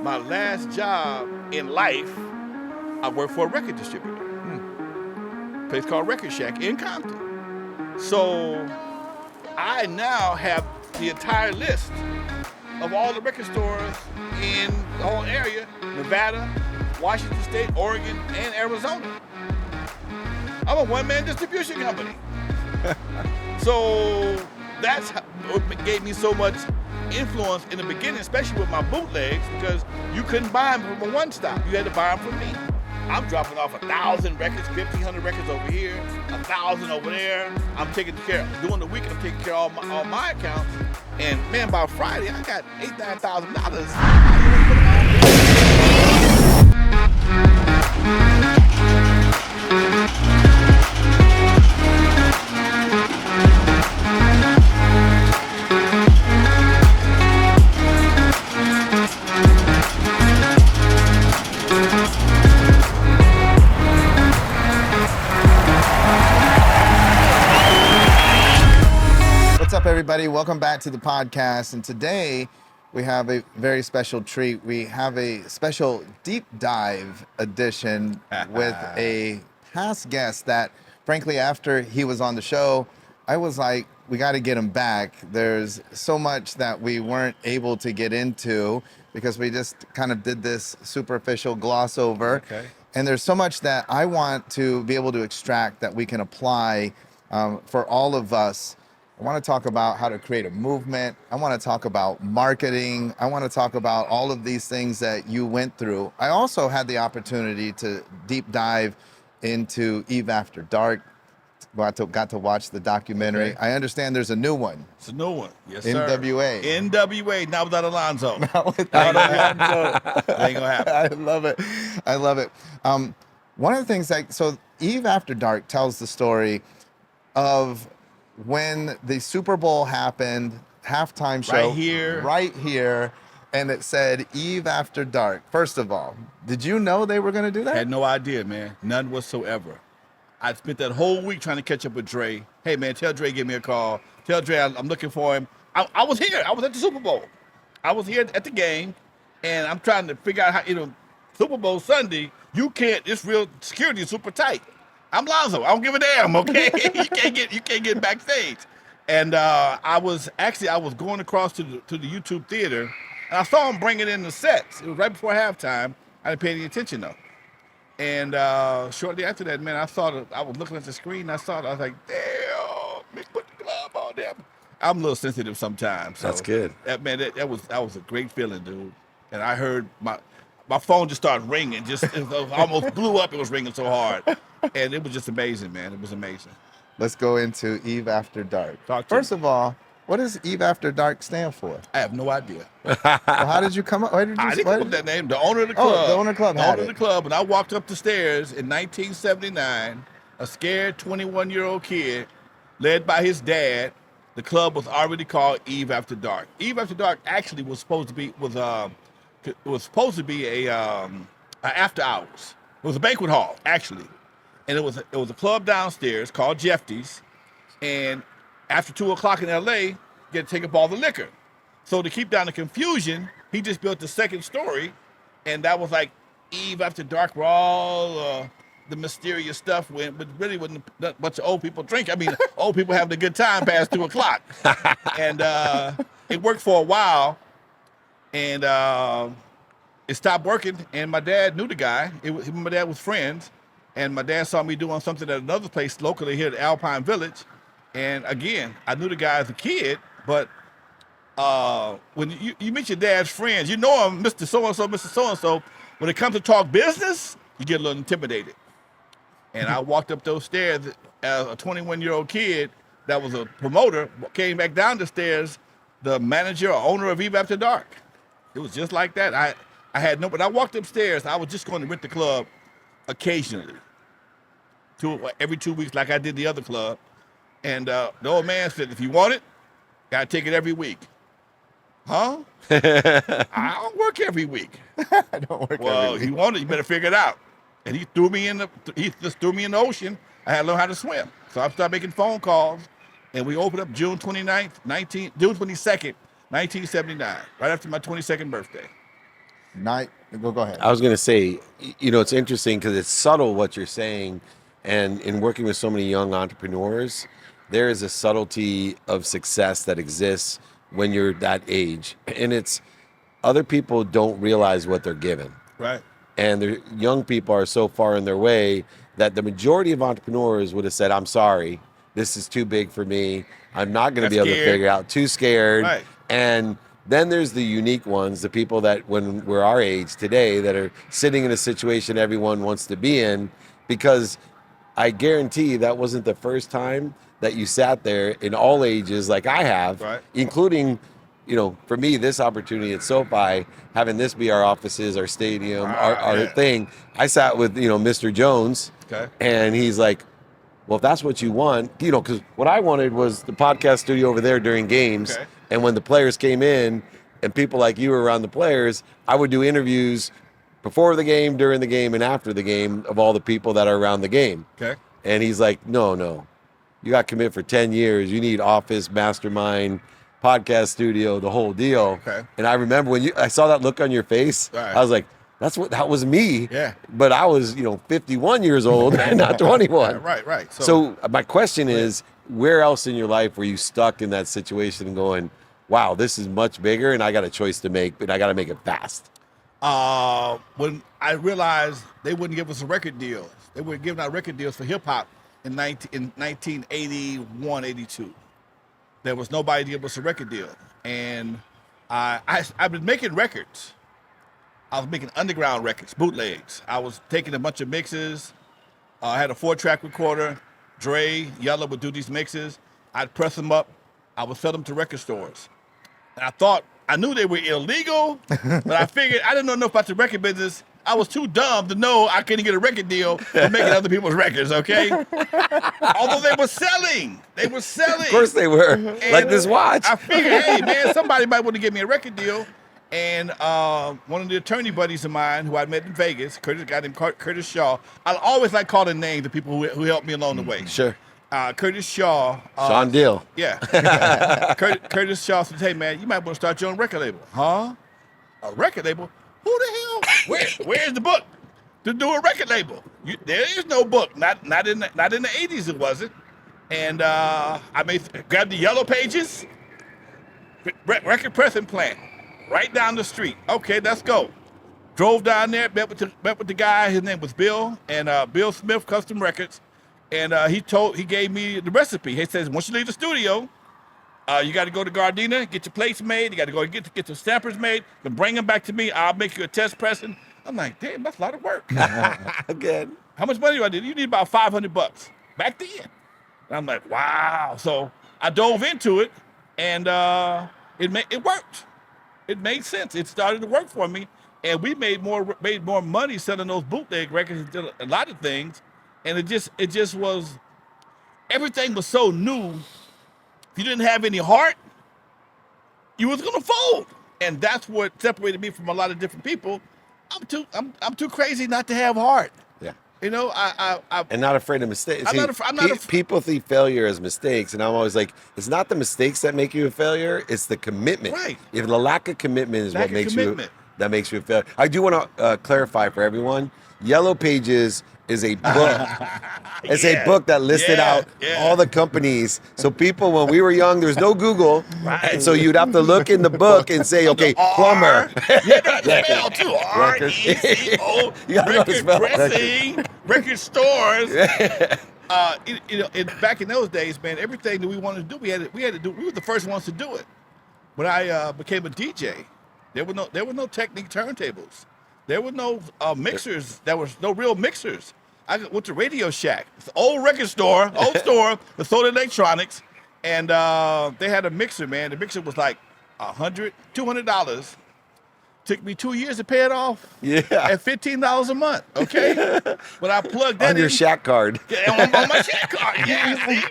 my last job in life, I worked for a record distributor. Place called Record Shack in Compton. So I now have the entire list of all the record stores in the whole area, Nevada, Washington State, Oregon, and Arizona. I'm a one-man distribution company. So that's what gave me so much influence in the beginning, especially with my bootlegs, because you couldn't buy them from a one-stop. You had to buy them from me. I'm dropping off 1,000 records, 1,500 records over here, 1,000 over there. I'm taking care, during the week, I'm taking care of all my accounts. And man, by Friday, I got $8,000, What's up, everybody? Welcome back to the podcast. And today we have a very special treat. We have a special deep dive edition with a past guest that, frankly, after he was on the show, I was like, we got to get him back. There's so much that we weren't able to get into because we just kind of did this superficial gloss over. Okay. And there's so much that I want to be able to extract that we can apply for all of us. I want to talk about how to create a movement. I want to talk about marketing. I want to talk about all of these things that you went through. I also had the opportunity to deep dive into Eve After Dark. Got to watch the documentary. Okay. I understand there's a new one. It's a new one. Yes, sir. NWA. NWA, not without Alonzo. Not without Alonzo. It ain't gonna happen. I love it. I love it. One of the things so Eve After Dark tells the story of when the Super Bowl happened, halftime show. Right here. And it said Eve After Dark. First of all, did you know they were going to do that? I had no idea, man. None whatsoever. I spent that whole week trying to catch up with Dre. Hey, man, tell Dre, give me a call. Tell Dre I'm looking for him. I was here. I was at the Super Bowl. I was here at the game, and I'm trying to figure out how, Super Bowl Sunday, it's real security is super tight. I'm Lonzo. I don't give a damn, okay? you can't get backstage. And I was going across to the YouTube theater, and I saw him bringing in the sets. It was right before halftime. I didn't pay any attention though. And shortly after that, man, I was looking at the screen. I saw it. I was like, damn, man, put the glove on there. I'm a little sensitive sometimes. So that's good. That was a great feeling, dude. And I heard my phone just started ringing. It almost blew up. It was ringing so hard. And it was just amazing, man. It was amazing. Let's go into Eve After Dark. First of all, what does Eve After Dark stand for? I have no idea. Well, how did you come up? I didn't come up with that name. The owner of the club. Oh, the owner of the club. The owner of the club. And I walked up the stairs in 1979, a scared 21-year-old kid, led by his dad. The club was already called Eve After Dark. Eve After Dark actually was supposed to be a after hours. It was a banquet hall, actually. And it was a club downstairs called Jeffy's, and after 2:00 in LA, you get to take up all the liquor. So to keep down the confusion, he just built the second story, and that was like Eve After Dark, where all the mysterious stuff went, but really wasn't a bunch of old people drinking. I mean, old people having a good time past 2:00. And it worked for a while, and it stopped working, and my dad knew the guy. My dad was friends. And my dad saw me doing something at another place locally here at Alpine Village. And again, I knew the guy as a kid, but when you meet your dad's friends, you know him, Mr. So-and-so, Mr. So-and-so. When it comes to talk business, you get a little intimidated. And I walked up those stairs as a 21-year-old kid that was a promoter, came back down the stairs, the manager or owner of Eve After Dark. It was just like that. But I walked upstairs, I was just going to rent the club occasionally, every 2 weeks, like I did the other club. And the old man said, if you want it, gotta take it every week. Huh? I don't work every week. I don't work every week. Well, you want it, you better figure it out. And he just threw me in the ocean. I had to learn how to swim. So I started making phone calls, and we opened up June 22nd, 1979, right after my 22nd birthday. Go ahead. I was going to say, it's interesting because it's subtle what you're saying. And in working with so many young entrepreneurs, there is a subtlety of success that exists when you're that age. And it's other people don't realize what they're given. Right. And the young people are so far in their way that the majority of entrepreneurs would have said, I'm sorry, this is too big for me. I'm not going to be able to figure it out. Too scared. Right. And then there's the unique ones, the people that when we're our age today that are sitting in a situation everyone wants to be in, because I guarantee that wasn't the first time that you sat there in all ages like I have, right. Including, for me, this opportunity at SoFi, having this be our offices, our stadium, our thing. I sat with, Mr. Jones, and he's like, well, if that's what you want, because what I wanted was the podcast studio over there during games. Okay. And when the players came in and people like you were around the players, I would do interviews before the game, during the game, and after the game of all the people that are around the game. Okay. And he's like, no, you got to commit for 10 years. You need office, mastermind, podcast studio, the whole deal. Okay. And I remember when I saw that look on your face, right. I was like, that was me. Yeah. But I was, 51 years old and not 21. Right. So my question is, where else in your life were you stuck in that situation and going, wow, this is much bigger and I got a choice to make, but I got to make it fast? When I realized they wouldn't give us a record deal. They were giving out record deals for hip hop in 1981, 82. There was nobody to give us a record deal. And I've been making records. I was making underground records, bootlegs. I was taking a bunch of mixes. I had a 4-track recorder. Dre, Yella would do these mixes. I'd press them up. I would sell them to record stores. And I knew they were illegal, but I figured I didn't know enough about the record business. I was too dumb to know I couldn't get a record deal for making other people's records, okay? Although they were selling. Of course they were. And like this watch. I figured, hey, man, somebody might want to give me a record deal. And one of the attorney buddies of mine who I met in Vegas, a guy named Curtis Shaw. I always like calling names of people who helped me along the way. Sure. Curtis Shaw. Sean Deal. Yeah. Curtis Shaw said, hey, man, you might want to start your own record label. Huh? A record label? Who the hell? Where's the book to do a record label? There is no book. Not in the 80s it wasn't. And I grabbed the yellow pages, record pressing plant, right down the street. Okay, let's go. Drove down there, met with the guy. His name was Bill, and Bill Smith Custom Records. And he gave me the recipe. He says, once you leave the studio, you got to go to Gardena, get your plates made. You got to go get your stampers made. Then bring them back to me. I'll make you a test pressing. I'm like, damn, that's a lot of work. Again. How much money do I need? You need about $500 back then. And I'm like, wow. So I dove into it, and it worked. It made sense. It started to work for me, and we made more money selling those bootleg records and did a lot of things. And it just was, everything was so new. If you didn't have any heart, you was gonna fold. And that's what separated me from a lot of different people. I'm too crazy not to have heart. Yeah. I and not afraid of mistakes. I'm not people see failure as mistakes, and I'm always like, it's not the mistakes that make you a failure, it's the commitment. Right. If the lack of commitment is what makes you a failure. I do want to clarify for everyone, Yellow Pages is a book. It's a book that listed out all the companies. So people, when we were young, there was no Google. Right. And so you'd have to look in the book and say, okay, plumber. You got to spell too. R-E-C-O. Record pressing, record stores. Back in those days, man, everything that we wanted to do, we had to do. We were the first ones to do it. When I became a DJ, there were no Technique turntables. There were no mixers. There was no real mixers. I went to Radio Shack. It's an old record store, old store that sold electronics, and they had a mixer, man. The mixer was like $200 Took me 2 years to pay it off. Yeah. At $15 a month. Okay. But I plugged that on your Shack card. Yeah, on my Shack card. Yeah. See?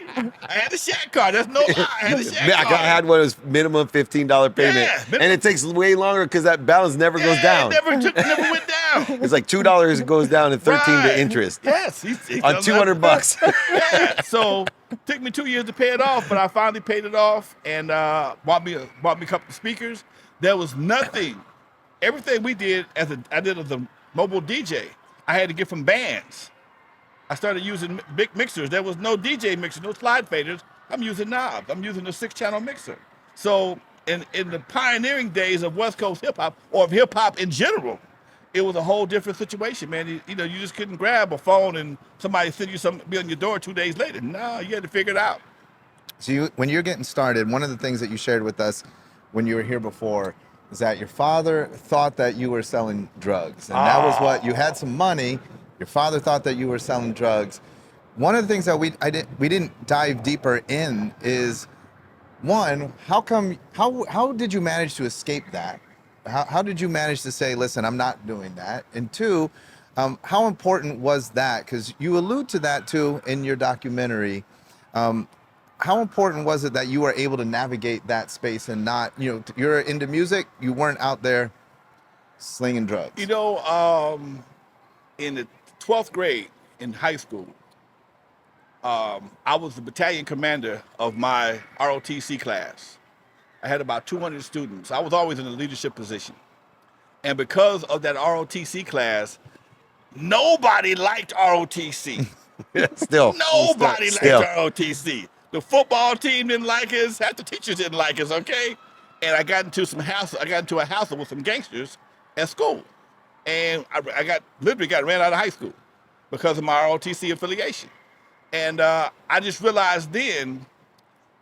I had the Shack card. That's no lie. I had the Shack card. I had one that was minimum $15 payment. Yeah, and it takes way longer because that balance never goes down. It never went down. It's like $2 goes down and 13 to interest. Yes. On $200. Yeah. So it took me 2 years to pay it off, but I finally paid it off and bought me a couple of speakers. There was nothing everything we did I did as a mobile DJ. I had to get from bands. I started using big mixers. There was no DJ mixer, no slide faders. I'm using knobs. I'm using a 6-channel mixer. So in the pioneering days of West Coast hip hop, or of hip hop in general, it was a whole different situation, man. You know, you just couldn't grab a phone and somebody send you something, be on your door 2 days later. No, you had to figure it out. So when you're getting started, one of the things that you shared with us when you were here before is that your father thought that you were selling drugs, and that was what you had some money. Your father thought that you were selling drugs. One of the things that we didn't dive deeper in is, one, how did you manage to escape that? How did you manage to say, listen, I'm not doing that? And two, how important was that? Because you allude to that too in your documentary. How important was it that you were able to navigate that space and not, you know, you're into music, you weren't out there slinging drugs? You know, in the 12th grade in high school, I was the battalion commander of my ROTC class. I had about 200 students. I was always in a leadership position. And because of that ROTC class, nobody liked ROTC. Still. Nobody liked ROTC. The football team didn't like us. Half the teachers didn't like us, okay? And I got into a hassle with some gangsters at school. And I literally got ran out of high school because of my ROTC affiliation. And I just realized then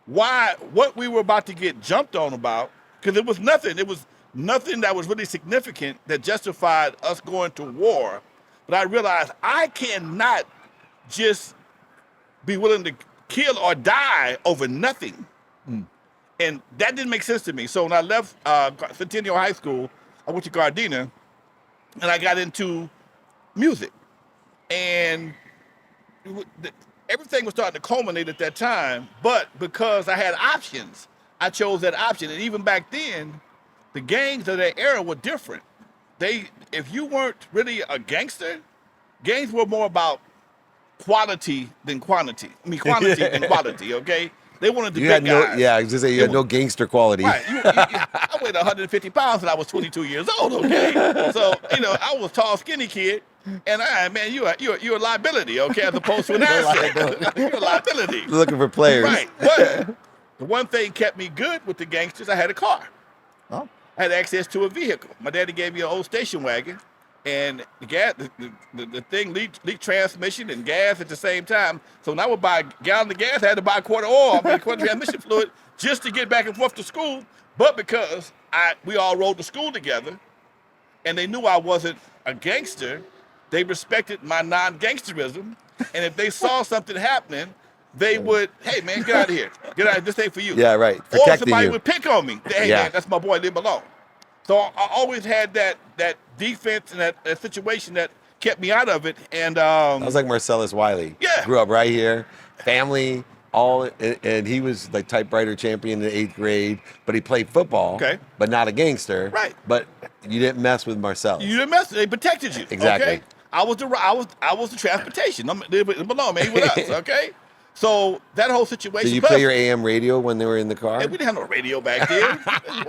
what we were about to get jumped on about, because it was nothing that was really significant that justified us going to war. But I realized I cannot just be willing to kill or die over nothing. And that didn't make sense to me. So when I left Centennial High School, I went to Gardena, and I got into music. And everything was starting to culminate at that time, but because I had options, I chose that option. And even back then, the gangs of that era were different. If you weren't really a gangster, gangs were more about quality than quantity. I mean, quantity than quality, okay? They wanted the big guys. I was just saying, you had no gangster quality. Right. I weighed 150 pounds when I was 22 years old, okay? So, you know, I was a tall, skinny kid. And man, you're a liability, okay, as opposed to an asset. You're a liability. Looking for players. Right. But the one thing kept me good with the gangsters, I had a car. Oh. I had access to a vehicle. My daddy gave me an old station wagon, and the gas, the thing leaked transmission and gas at the same time. So when I would buy a gallon of gas, I had to buy a quart of oil, a quart of transmission fluid, just to get back and forth to school. But because we all rode to school together, and they knew I wasn't a gangster, they respected my non-gangsterism, and if they saw something happening, they would, hey man, get out of here. Get out, this ain't for you. Yeah, right. Or somebody would pick on me. Hey man, that's my boy, leave him alone. So I always had that defense and that situation that kept me out of it. And I was like Marcellus Wiley. Yeah. Grew up right here, family, and he was like typewriter champion in the 8th grade, but he played football, okay, but not a gangster. Right. But you didn't mess with Marcellus. You didn't mess. They protected you. Exactly. Okay? I was the transportation. Leave it alone, man. He with us, okay? So that whole situation. Did you play your AM radio when they were in the car? Hey, we didn't have no radio back then.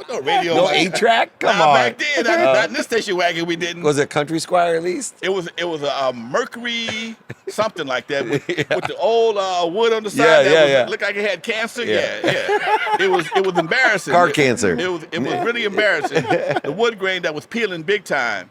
No radio. No 8-track? Come on. Back then, not in this station wagon, we didn't. Was it Country Squire at least? It was a Mercury, something like that, with the old wood on the side. Looked like it had cancer. Yeah. It was embarrassing. Car cancer. It was really embarrassing. The wood grain that was peeling big time,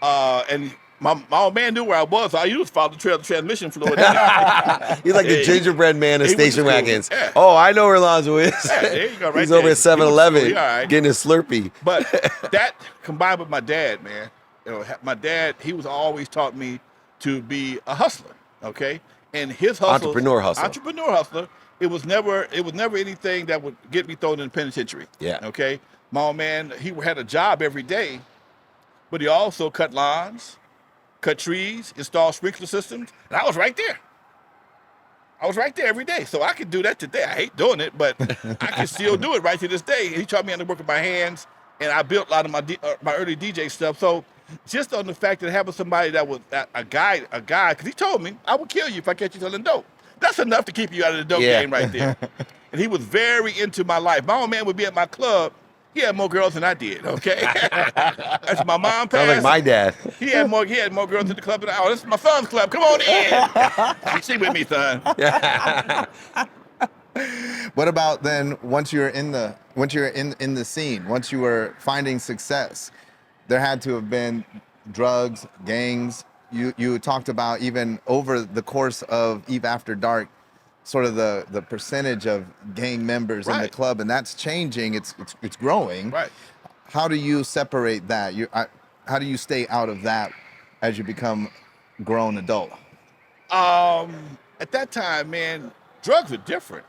and. My old man knew where I was, so I used to follow the trail of transmission fluid. He's like the gingerbread man of station wagons. Yeah. Oh, I know where Alonzo is. Yeah, there you go, right. He's there. over at 7-Eleven Right. getting his Slurpee. But that combined with my dad, man, you know, my dad, he was always taught me to be a hustler, okay? And his hustle, entrepreneur hustler, it was never anything that would get me thrown in the penitentiary. Yeah. Okay? My old man, he had a job every day, but he also cut lawns, cut trees, install sprinkler systems, and I was right there. I was right there every day, so I could do that today. I hate doing it, but I can still do it right to this day. He taught me how to work with my hands, and I built a lot of my early DJ stuff. So just on the fact that having somebody that was a guy, because he told me, I would kill you if I catch you selling dope. That's enough to keep you out of the dope game right there. And he was very into my life. My old man would be at my club, He had more girls than I did. Okay, that's my mom passed. Sounds like my dad. He had more girls in the club than I. Oh, this is my son's club. Come on in. She with me, son. What about then once you're in the scene, once you were finding success, there had to have been drugs, gangs. You talked about even over the course of Eve After Dark, sort of the percentage of gang members in the Right. club, and that's changing. It's growing. Right. How do you separate that? How do you stay out of that as you become grown adult? At that time, man, drugs were different.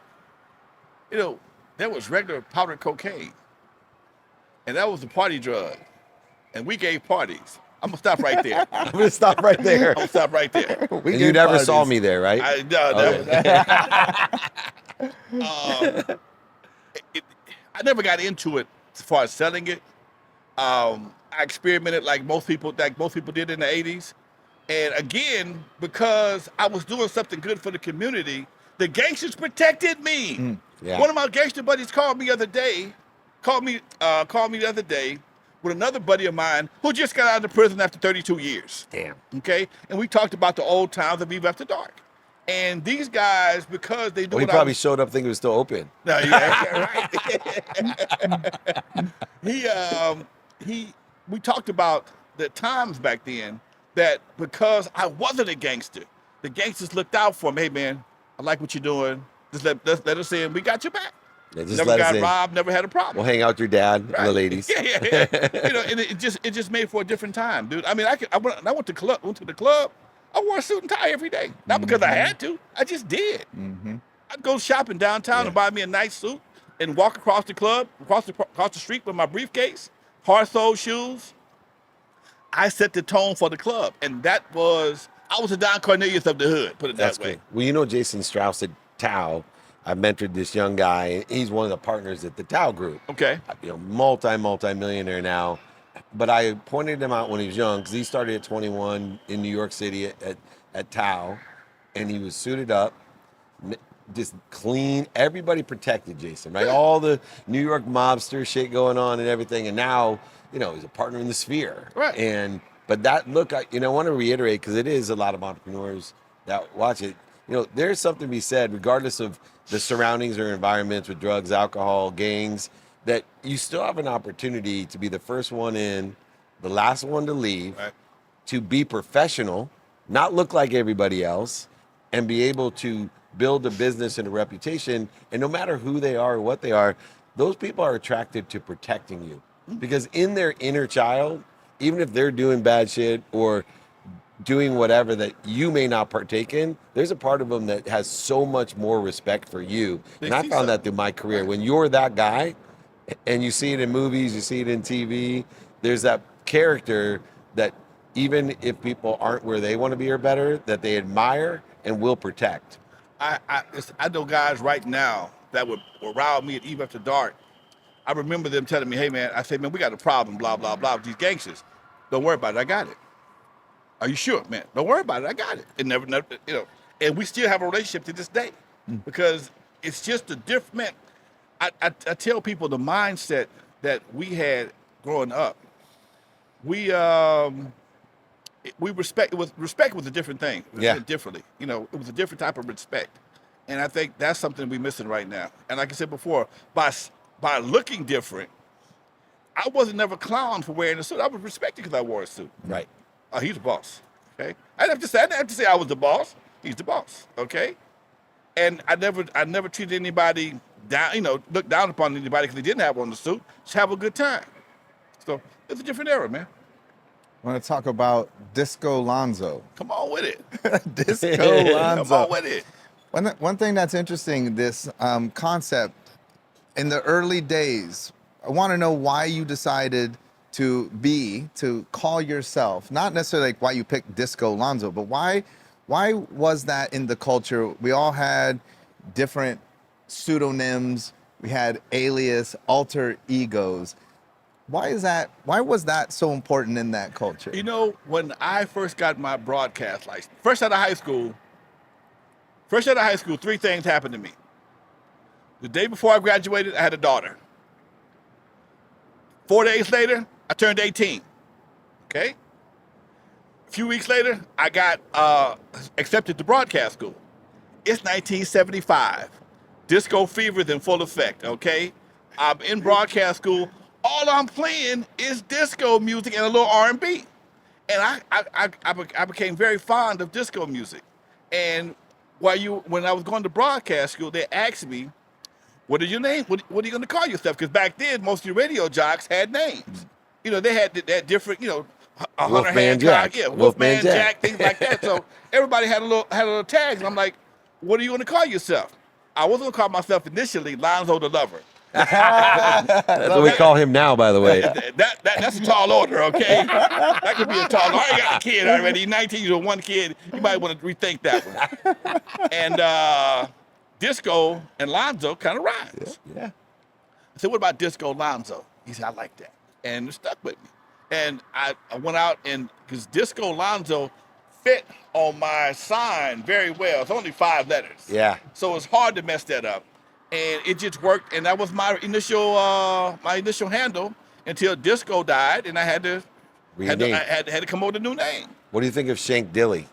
You know, there was regular powder cocaine, and that was the party drug, and we gave parties. I'm gonna stop right there. I'm gonna stop right there. I'm gonna stop right there. And you never saw me there, right? I never got into it as far as selling it. I experimented like most people did in the 80s. And again, because I was doing something good for the community, the gangsters protected me. Yeah. One of my gangster buddies called me the other day with another buddy of mine who just got out of prison after 32 years. Damn. Okay? And we talked about the old times of Eve After Dark. And these guys, because they do Well, he probably showed up thinking it was still open. No, yeah, right. We talked about the times back then that because I wasn't a gangster, the gangsters looked out for me. Hey, man, I like what you're doing. Just let us in. We got your back. Yeah, just Never let us got in. robbed. Never had a problem. We'll hang out with your dad and the ladies. Yeah. You know, and it just made for a different time, dude. I mean, I went to the club. I wore a suit and tie every day, not because I had to. I just did. I'd go shopping downtown and buy me a nice suit and walk across the club, across the street with my briefcase, hard-soled shoes. I set the tone for the club, and I was the Don Cornelius of the hood. Put it That's that way. cool. Well, you know Jason Strauss at Tao. I mentored this young guy, and he's one of the partners at the Tao Group. Okay. You know, multi-millionaire now. But I pointed him out when he was young because he started at 21 in New York City at Tao, and he was suited up, just clean. Everybody protected Jason, right? All the New York mobster shit going on and everything. And now, you know, he's a partner in the Sphere. Right. But that look, I want to reiterate because it is a lot of entrepreneurs that watch it. You know, there's something to be said, regardless of the surroundings or environments with drugs, alcohol, gangs, that you still have an opportunity to be the first one in, the last one to leave, Right. to be professional, not look like everybody else, and be able to build a business and a reputation. And no matter who they are or what they are, those people are attracted to protecting you. Because in their inner child, even if they're doing bad shit or doing whatever that you may not partake in, there's a part of them that has so much more respect for you. And I found that through my career. When you're that guy, and you see it in movies, you see it in TV, there's that character that even if people aren't where they want to be or better, that they admire and will protect. I know guys right now that would rile me at Eve After Dark. I remember them telling me, hey, man, I say, man, we got a problem, blah, blah, blah, with these gangsters. Don't worry about it. I got it. Are you sure, man? Don't worry about it. I got it. And never, you know, and we still have a relationship to this day because it's just a different, man. I tell people the mindset that we had growing up. We respect was a different thing. It was Yeah. did differently. You know, it was a different type of respect. And I think that's something we're missing right now. And like I said before, by looking different, I wasn't never clowned for wearing a suit. I was respected because I wore a suit. Right. Oh, he's the boss. Okay. I didn't have to say I was the boss. He's the boss. Okay. And I never treated anybody down, you know, looked down upon anybody because they didn't have on the suit. Just have a good time. So it's a different era, man. I want to talk about Disco Lonzo. Come on with it. Disco Lonzo. Come on with it. One thing that's interesting, this concept, in the early days, I want to know why you decided to call yourself, not necessarily like why you picked Disco Lonzo, but why was that in the culture? We all had different pseudonyms. We had alias, alter egos. Why was that so important in that culture? You know, when I first got my broadcast license, fresh out of high school, 3 things happened to me. The day before I graduated, I had a daughter. 4 days later, I turned 18. Okay. A few weeks later, I got accepted to broadcast school. It's 1975. Disco fever is in full effect, okay? I'm in broadcast school. All I'm playing is disco music and a little R&B. And I became very fond of disco music. And when I was going to broadcast school, they asked me, what is your name? What are you going to call yourself? Because back then, most of the radio jocks had names. You know, they had different, Hunter Wolfman Hancock, Jack. Wolfman Jack, things like that. So everybody had a little tags. And I'm like, what are you going to call yourself? I wasn't going to call myself initially Lonzo the Lover. That's what we call him now, by the way. That's a tall order, okay? That could be a tall order. I got a kid already. 19 years old, one kid. You might want to rethink that one. And Disco and Lonzo kind of rhymes. Yeah. I said, what about Disco Lonzo? He said, I like that. And it stuck with me. And I went out because Disco Lonzo fit on my sign very well. It's only 5 letters. Yeah. So it's hard to mess that up. And it just worked. And that was my initial handle until Disco died. And I had to come up with a new name. What do you think of Shank Dilly?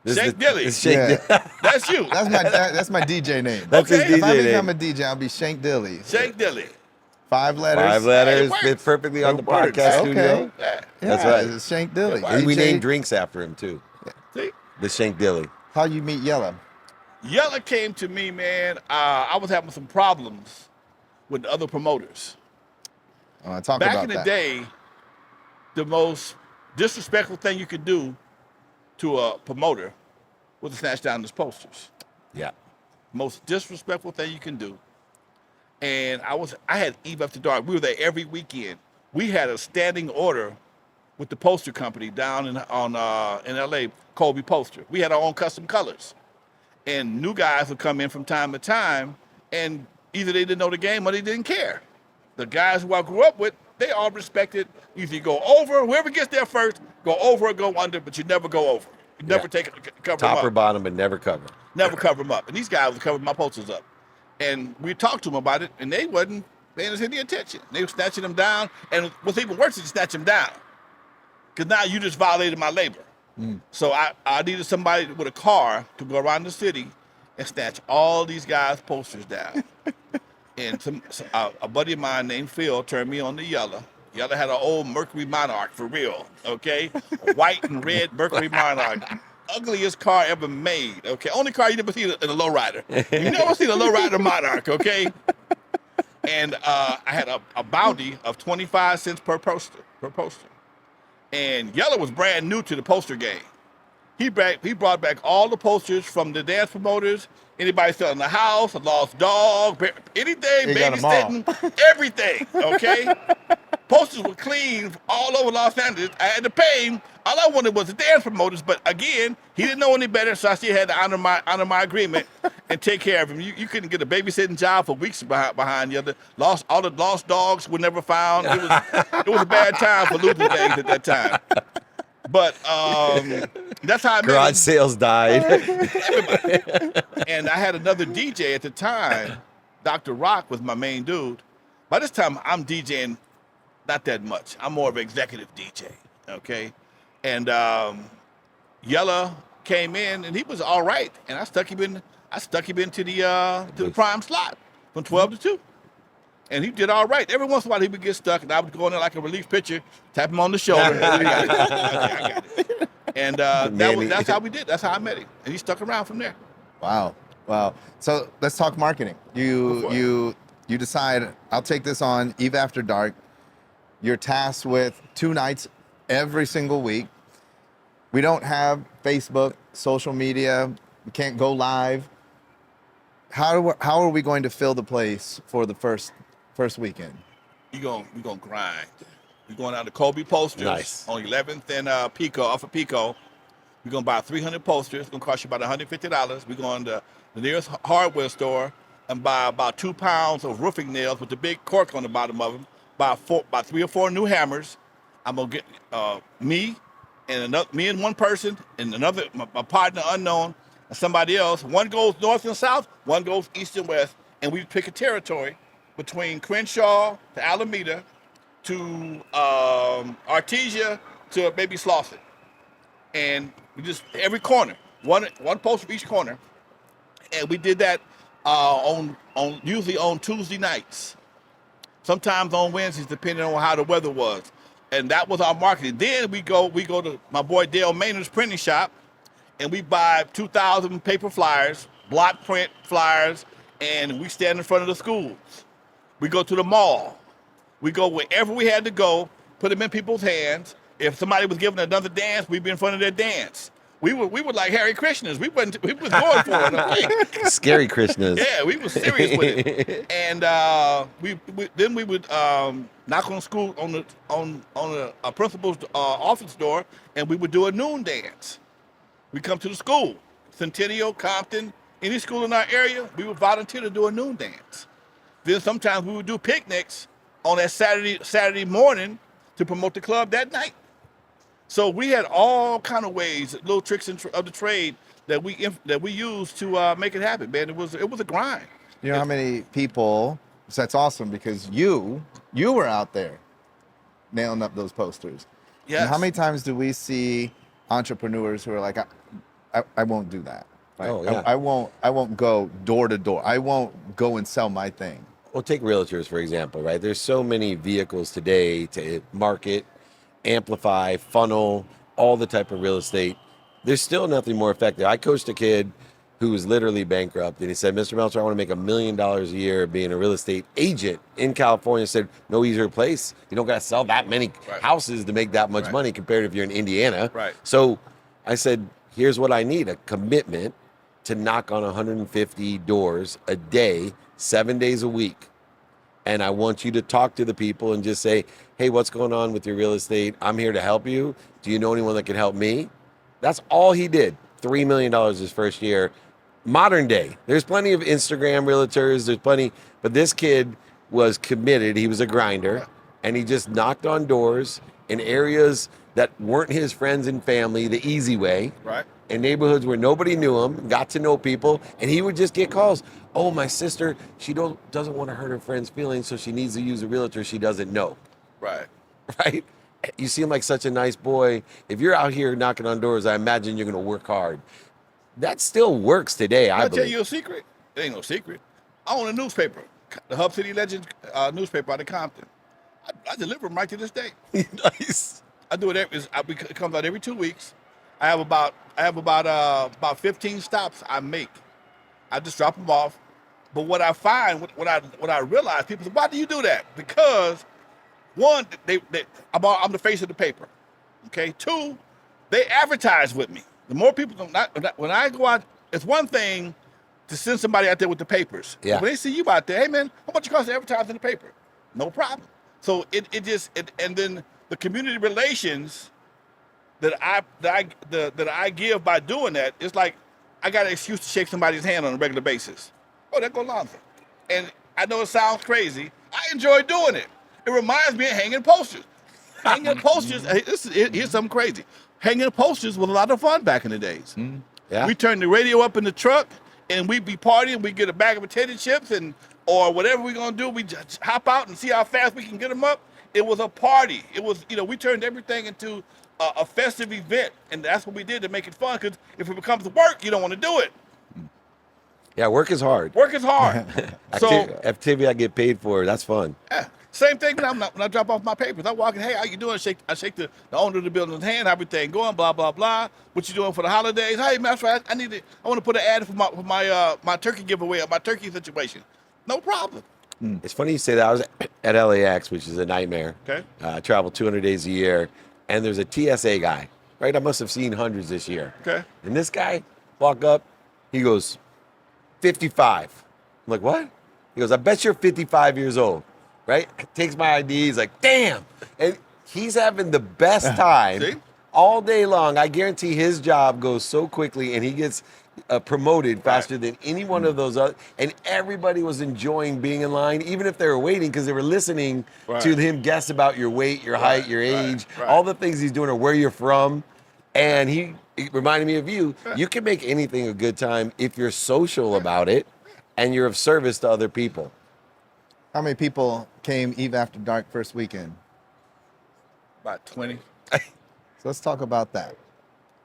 Shank Dilly. That's you. That's my DJ name. That's his DJ If I name. become a DJ, I'll be Shank Dilly. Shank Dilly. 5 letters. 5 letters It fit perfectly on the podcast Okay. studio. Yeah. That's right. It's Shank Dilly. And we DJ. named drinks after him too. See? The Shank Dilly. How you meet Yella? Yella came to me, man. I was having some problems with other promoters. Talk Back about in the that. day, the most disrespectful thing you could do to a promoter was to snatch down his posters. Yeah. Most disrespectful thing you can do. And I had Eve After Dark. We were there every weekend. We had a standing order with the poster company down in LA, Colby Poster. We had our own custom colors. And new guys would come in from time to time, and either they didn't know the game or they didn't care. The guys who I grew up with, they all respected either you go over, whoever gets there first, go over or go under, but you never go over. You never cover them Top up. or bottom, but never cover. Never cover them up. And these guys would cover my posters up. And we talked to them about it, and they wasn't paying us any attention. They were snatching them down, and what's even worse is snatch them down. Because now you just violated my labor. So I needed somebody with a car to go around the city and snatch all these guys' posters down. And a buddy of mine named Phil turned me on to Yella. Yella had an old Mercury Monarch, for real, okay? White and red Mercury Monarch. Ugliest car ever made, okay? Only car you never see in a lowrider. You never seen a lowrider Monarch, okay? And I had a bounty of 25 cents per poster. And Yella was brand new to the poster game. He brought back all the posters from the dance promoters, anybody selling a house, a lost dog, anything, He got 'em all. babysitting, everything, okay? Posters were clean all over Los Angeles. I had to pay him. All I wanted was the dance promoters, but again, he didn't know any better, so I still had to honor my agreement and take care of him. You couldn't get a babysitting job for weeks behind the other. All the lost dogs were never found. It was a bad time for losing things at that time. But that's how I met Garage him. sales died. And I had another DJ at the time. Dr. Rock was my main dude. By this time, I'm DJing not that much. I'm more of an executive DJ, okay? And Yella came in, and he was all right. And I stuck him into the prime slot from 12 to 2. And he did all right. Every once in a while, he would get stuck, and I would go in there like a relief pitcher, tap him on the shoulder. I got it. And that's how we did. That's how I met him. And he stuck around from there. Wow. So let's talk marketing. You decide, I'll take this on Eve After Dark. You're tasked with 2 nights every single week. We don't have Facebook, social media. We can't go live. How are we going to fill the place for the first weekend? We're gonna grind. We're going out to Kobe Posters Nice. on 11th and Pico, off of Pico. We're gonna buy 300 posters. It's gonna cost you about $150. We're going to the nearest hardware store and buy about 2 pounds of roofing nails with the big cork on the bottom of them. Buy 3 or 4 new hammers. I'm gonna get me and one person and my partner unknown and somebody else. One goes north and south, one goes east and west, and we pick a territory between Crenshaw to Alameda, to Artesia to maybe Slauson. And we just, every corner, one poster for each corner. And we did that usually on Tuesday nights. Sometimes on Wednesdays, depending on how the weather was. And that was our marketing. Then we go to my boy Dale Maynard's printing shop, and we buy 2,000 paper flyers, block print flyers, and we stand in front of the schools. We go to the mall. We go wherever we had to go, put them in people's hands. If somebody was giving another dance, we'd be in front of their dance. We were like Hare Krishnas. We was going for it. Okay? Scary Krishnas. Yeah, we was serious with it. And then we would knock on school on a principal's office door, and we would do a noon dance. We come to the school, Centennial, Compton, any school in our area, we would volunteer to do a noon dance. Then sometimes we would do picnics on that Saturday morning to promote the club that night. So we had all kind of ways, little tricks of the trade that we used to make it happen, man. It was a grind. You know how many people? So that's awesome because you were out there nailing up those posters. Yes. And how many times do we see entrepreneurs who are like, I won't do that. Right? Oh, yeah. I won't go door to door. I won't go and sell my thing. Well, take realtors, for example, right? There's so many vehicles today to market, amplify, funnel, all the type of real estate. There's still nothing more effective. I coached a kid who was literally bankrupt, and he said, Mr. Meltzer, I want to make $1 million a year being a real estate agent in California. I said, no easier place. You don't got to sell that many houses to make that much money compared to if you're in Indiana. Right. So I said, here's what I need, a commitment to knock on 150 doors a day, 7 days a week. And I want you to talk to the people and just say, hey, what's going on with your real estate? I'm here to help you. Do you know anyone that can help me? That's all he did. $3 million his first year. Modern day. There's plenty of Instagram realtors. There's plenty. But this kid was committed. He was a grinder. And he just knocked on doors in areas that weren't his friends and family the easy way. Right. In neighborhoods where nobody knew him, got to know people, and he would just get calls. Oh, my sister, she doesn't want to hurt her friend's feelings, so she needs to use a realtor she doesn't know. Right. Right? You seem like such a nice boy. If you're out here knocking on doors, I imagine you're going to work hard. That still works today, I believe. I'll tell you a secret. It ain't no secret. I own a newspaper, the Hub City Legend newspaper out of Compton. I deliver them right to this day. Nice. I do it it comes out every 2 weeks. I have about 15 stops I make. I just drop them off. But what I find, what I realize, people say, why do you do that? Because one, I'm the face of the paper. Okay. Two, they advertise with me. The more people, when I go out, it's one thing to send somebody out there with the papers. Yeah. When they see you out there, hey man, how much it costs to advertise in the paper? No problem. So and then the community relations that I give by doing that, it's like I got an excuse to shake somebody's hand on a regular basis. Oh, there goes Alonzo. And I know it sounds crazy. I enjoy doing it. It reminds me of hanging posters. Hanging posters, here's something crazy. Hanging posters was a lot of fun back in the days. Mm-hmm. Yeah. We turned the radio up in the truck, and we'd be partying. We'd get a bag of potato chips or whatever we're going to do. We just hop out and see how fast we can get them up. It was a party. It was, we turned everything into a festive event, and that's what we did to make it fun, because if it becomes work, you don't want to do it. Yeah, work is hard. Work is hard. So activity I get paid for, that's fun. Yeah. Same thing when I drop off my papers. I walk in, hey, how you doing? I shake the owner of the building's hand, how everything going, blah, blah, blah. What you doing for the holidays? Hey, master, I want to put an ad for my turkey giveaway or my turkey situation. No problem. It's funny you say that. I was at LAX, which is a nightmare. Okay. I travel 200 days a year, and there's a TSA guy, right? I must have seen hundreds this year. Okay. And this guy walk up, he goes, 55. I'm like, what? He goes, I bet you're 55 years old, right? Takes my ID, he's like, damn. And he's having the best time See? all day long. I guarantee his job goes so quickly, and he gets promoted faster than any one of those other, and everybody was enjoying being in line, even if they were waiting, because they were listening to him guess about your weight, your height, your age, all the things he's doing, or where you're from. And he reminded me of you. You can make anything a good time if you're social about it and you're of service to other people. How many people came Eve After Dark first weekend? About 20. So let's talk about that.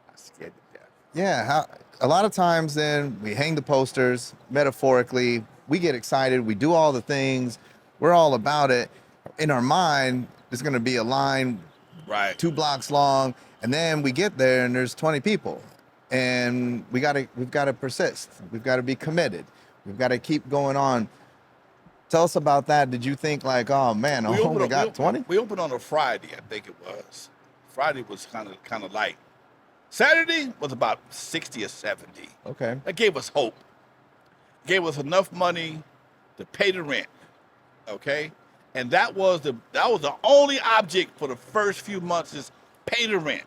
I scared to death. Yeah, a lot of times then we hang the posters, metaphorically, we get excited, we do all the things, we're all about it. In our mind, there's gonna be a line Right. 2 blocks long, and then we get there and there's 20 people. And we've gotta persist. We've gotta be committed. We've gotta keep going on. Tell us about that. Did you think like, oh man, I only got 20? We opened on a Friday, I think it was. Friday was kind of light. Saturday was about 60 or 70. Okay. That gave us hope. Gave us enough money to pay the rent. Okay? And that was the only object for the first few months is pay the rent.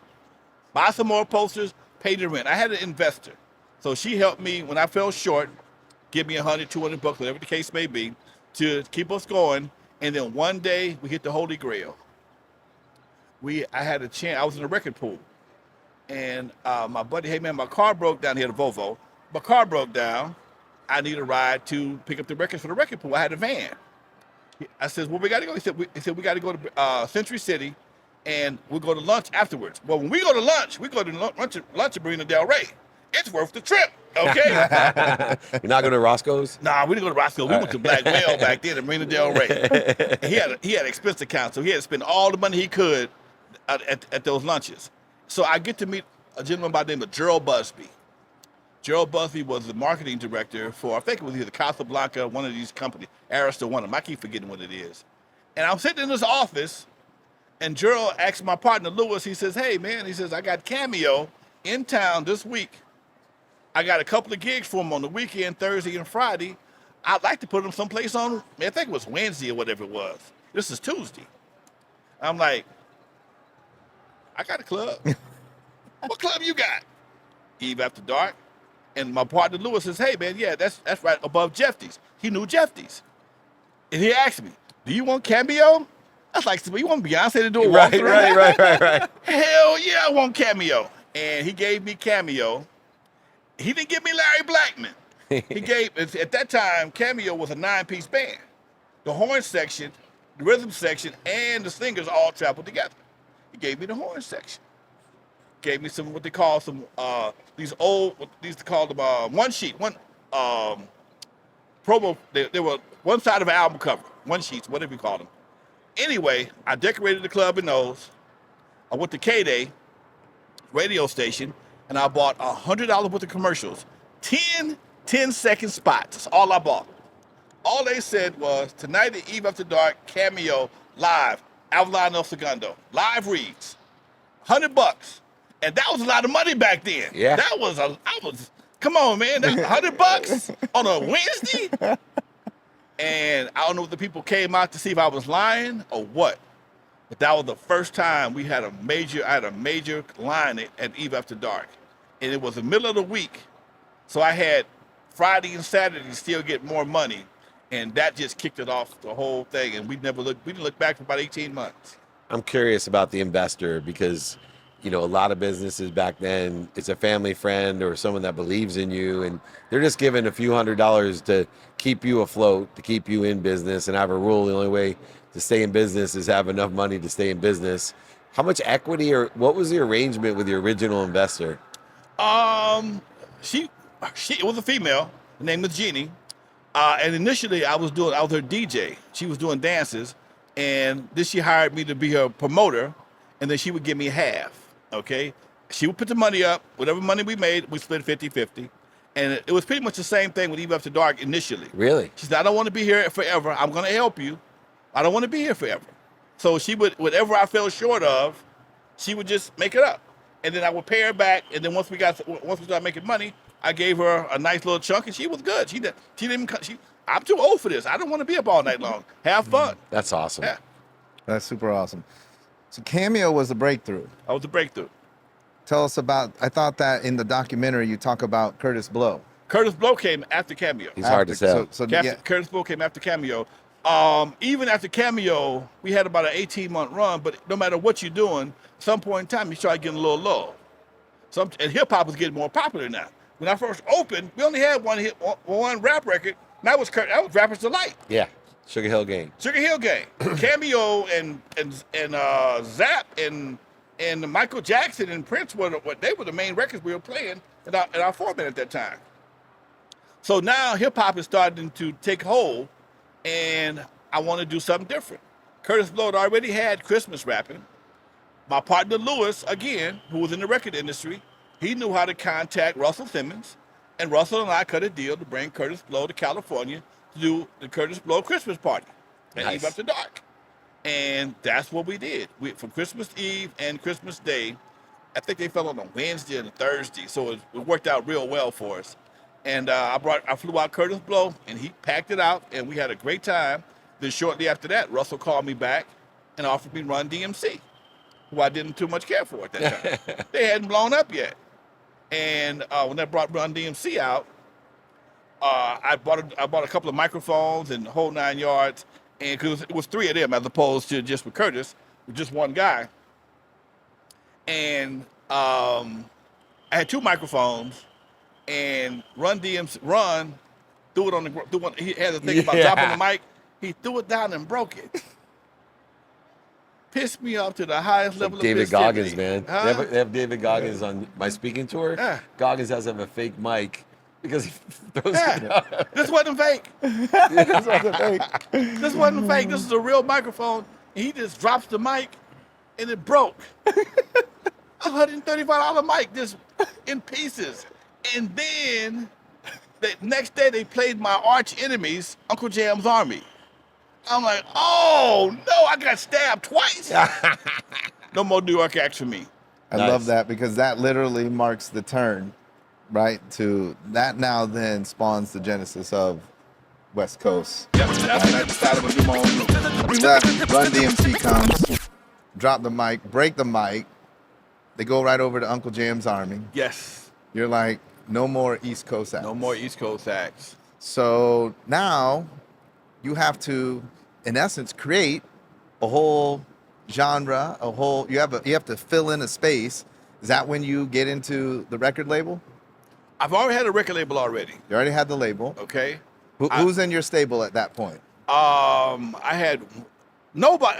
Buy some more posters, pay the rent. I had an investor. So she helped me when I fell short, give me $100, $200, whatever the case may be, to keep us going. And then one day we hit the Holy Grail. I had a chance, I was in a record pool. And my buddy, hey man, my car broke down. He had a Volvo. My car broke down. I need a ride to pick up the records for the record pool. I had a van. I said, well, we got to go. He said, we got to go to Century City, and we'll go to lunch afterwards. Well, when we go to lunch, we go to lunch at Marina Del Rey. It's worth the trip, okay? You're not going to Roscoe's? Nah, we didn't go to Roscoe. We went to Black Whale back then at Marina Del Rey. He had an expense account, so he had to spend all the money he could at those lunches. So I get to meet a gentleman by the name of Gerald Busby. Gerald Busby was the marketing director for, I think it was either Casablanca, one of these companies, Arista, one of them. I keep forgetting what it is. And I'm sitting in his office, and Gerald asked my partner, Lewis, he says, hey, man, he says, I got Cameo in town this week. I got a couple of gigs for him on the weekend, Thursday and Friday. I'd like to put him someplace on, I think it was Wednesday or whatever it was. This is Tuesday. I'm like, I got a club. What club you got? Eve After Dark. And my partner Lewis says, hey man, yeah, that's right above Jeffy's. He knew Jeffy's. And he asked me, do you want Cameo? I was like, you want Beyonce to do a walkthrough? Right. Hell yeah, I want Cameo. And he gave me Cameo. He didn't give me Larry Blackman. At that time, Cameo was a 9-piece band. The horn section, the rhythm section, and the singers all traveled together. He gave me the horn section. Gave me some what they call these called them one sheet, promo. They were one side of an album cover, one sheets, whatever you call them. Anyway, I decorated the club in those. I went to K-Day radio station and I bought $100 worth of commercials, 10-second spots. That's all I bought. All they said was tonight at Eve After Dark, Cameo live, Avalon El Segundo, live reads, $100. And that was a lot of money back then. Yeah. Come on, man, that's $100 on a Wednesday? And I don't know if the people came out to see if I was lying or what, but that was the first time I had a major line at Eve After Dark. And it was the middle of the week. So I had Friday and Saturday to still get more money. And that just kicked it off the whole thing. And we didn't look back for about 18 months. I'm curious about the investor because a lot of businesses back then, it's a family friend or someone that believes in you, and they're just giving a few $100s to keep you afloat, to keep you in business. And I have a rule: the only way to stay in business is have enough money to stay in business. How much equity, or what was the arrangement with the original investor? She was a female. Her name was Jeannie. And initially, I was her DJ. She was doing dances, and then she hired me to be her promoter, and then she would give me half. Okay, she would put the money up. Whatever money we made, we split 50-50. And it was pretty much the same thing with Eve After Dark initially. Really? She said, I don't want to be here forever. I'm going to help you. I don't want to be here forever. So she would, whatever I fell short of, she would just make it up. And then I would pay her back. And then once we started making money, I gave her a nice little chunk, and she was good. I'm too old for this. I don't want to be up all night long. Have fun. That's awesome. Yeah. That's super awesome. So Cameo was the breakthrough. That was the breakthrough. Tell us about, I thought that in the documentary you talk about Curtis Blow. Curtis Blow came after Cameo. He's hard to sell. Curtis Blow came after Cameo. Even after Cameo, we had about an 18-month run, but no matter what you're doing, at some point in time, you start getting a little low. And hip-hop was getting more popular now. When I first opened, we only had one rap record, and that was Rapper's Delight. Yeah. Sugar Hill Gang. Sugar Hill Gang. Cameo and Zap and Michael Jackson and Prince were the main records we were playing in our format at that time. So now hip hop is starting to take hold, and I want to do something different. Curtis Blow had already had Christmas rapping. My partner Lewis, again, who was in the record industry, he knew how to contact Russell Simmons, and Russell and I cut a deal to bring Curtis Blow to California to do the Curtis Blow Christmas party at Eve After Dark. And that's what we did. For Christmas Eve and Christmas Day, I think they fell on a Wednesday and a Thursday, so it worked out real well for us. And I flew out Curtis Blow, and he packed it out, and we had a great time. Then shortly after that, Russell called me back and offered me Run DMC, who I didn't too much care for at that time. They hadn't blown up yet. And when I brought Run DMC out, I bought a couple of microphones and the whole 9 yards, and because it was 3 of them as opposed to just with Curtis, with just one guy. And I had 2 microphones, and Run threw it on the ground. He had a thing about dropping the mic. He threw it down and broke it. Pissed me off to the highest level of David Goggins, man. Huh? They have David Goggins on my speaking tour. Yeah. Goggins has to have a fake mic because he throws it down. This wasn't fake. This wasn't fake. This wasn't fake. This is a real microphone. And he just drops the mic, and it broke. $135 mic just in pieces. And then the next day they played my arch enemies, Uncle Jam's Army. I'm like, oh no, I got stabbed twice. No more New York acts for me. I love that because that literally marks the turn, right? To that now then spawns the genesis of West Coast. Yep, that's when I decided to do my own loop. That Run DMC comes, drop the mic, break the mic. They go right over to Uncle Jam's Army. Yes. You're like, no more East Coast acts. No more East Coast acts. So now you have to, in essence, create a whole genre, you have to fill in a space. Is that when you get into the record label? I've already had a record label already. You already had the label. Okay. Who's in your stable at that point? I had nobody.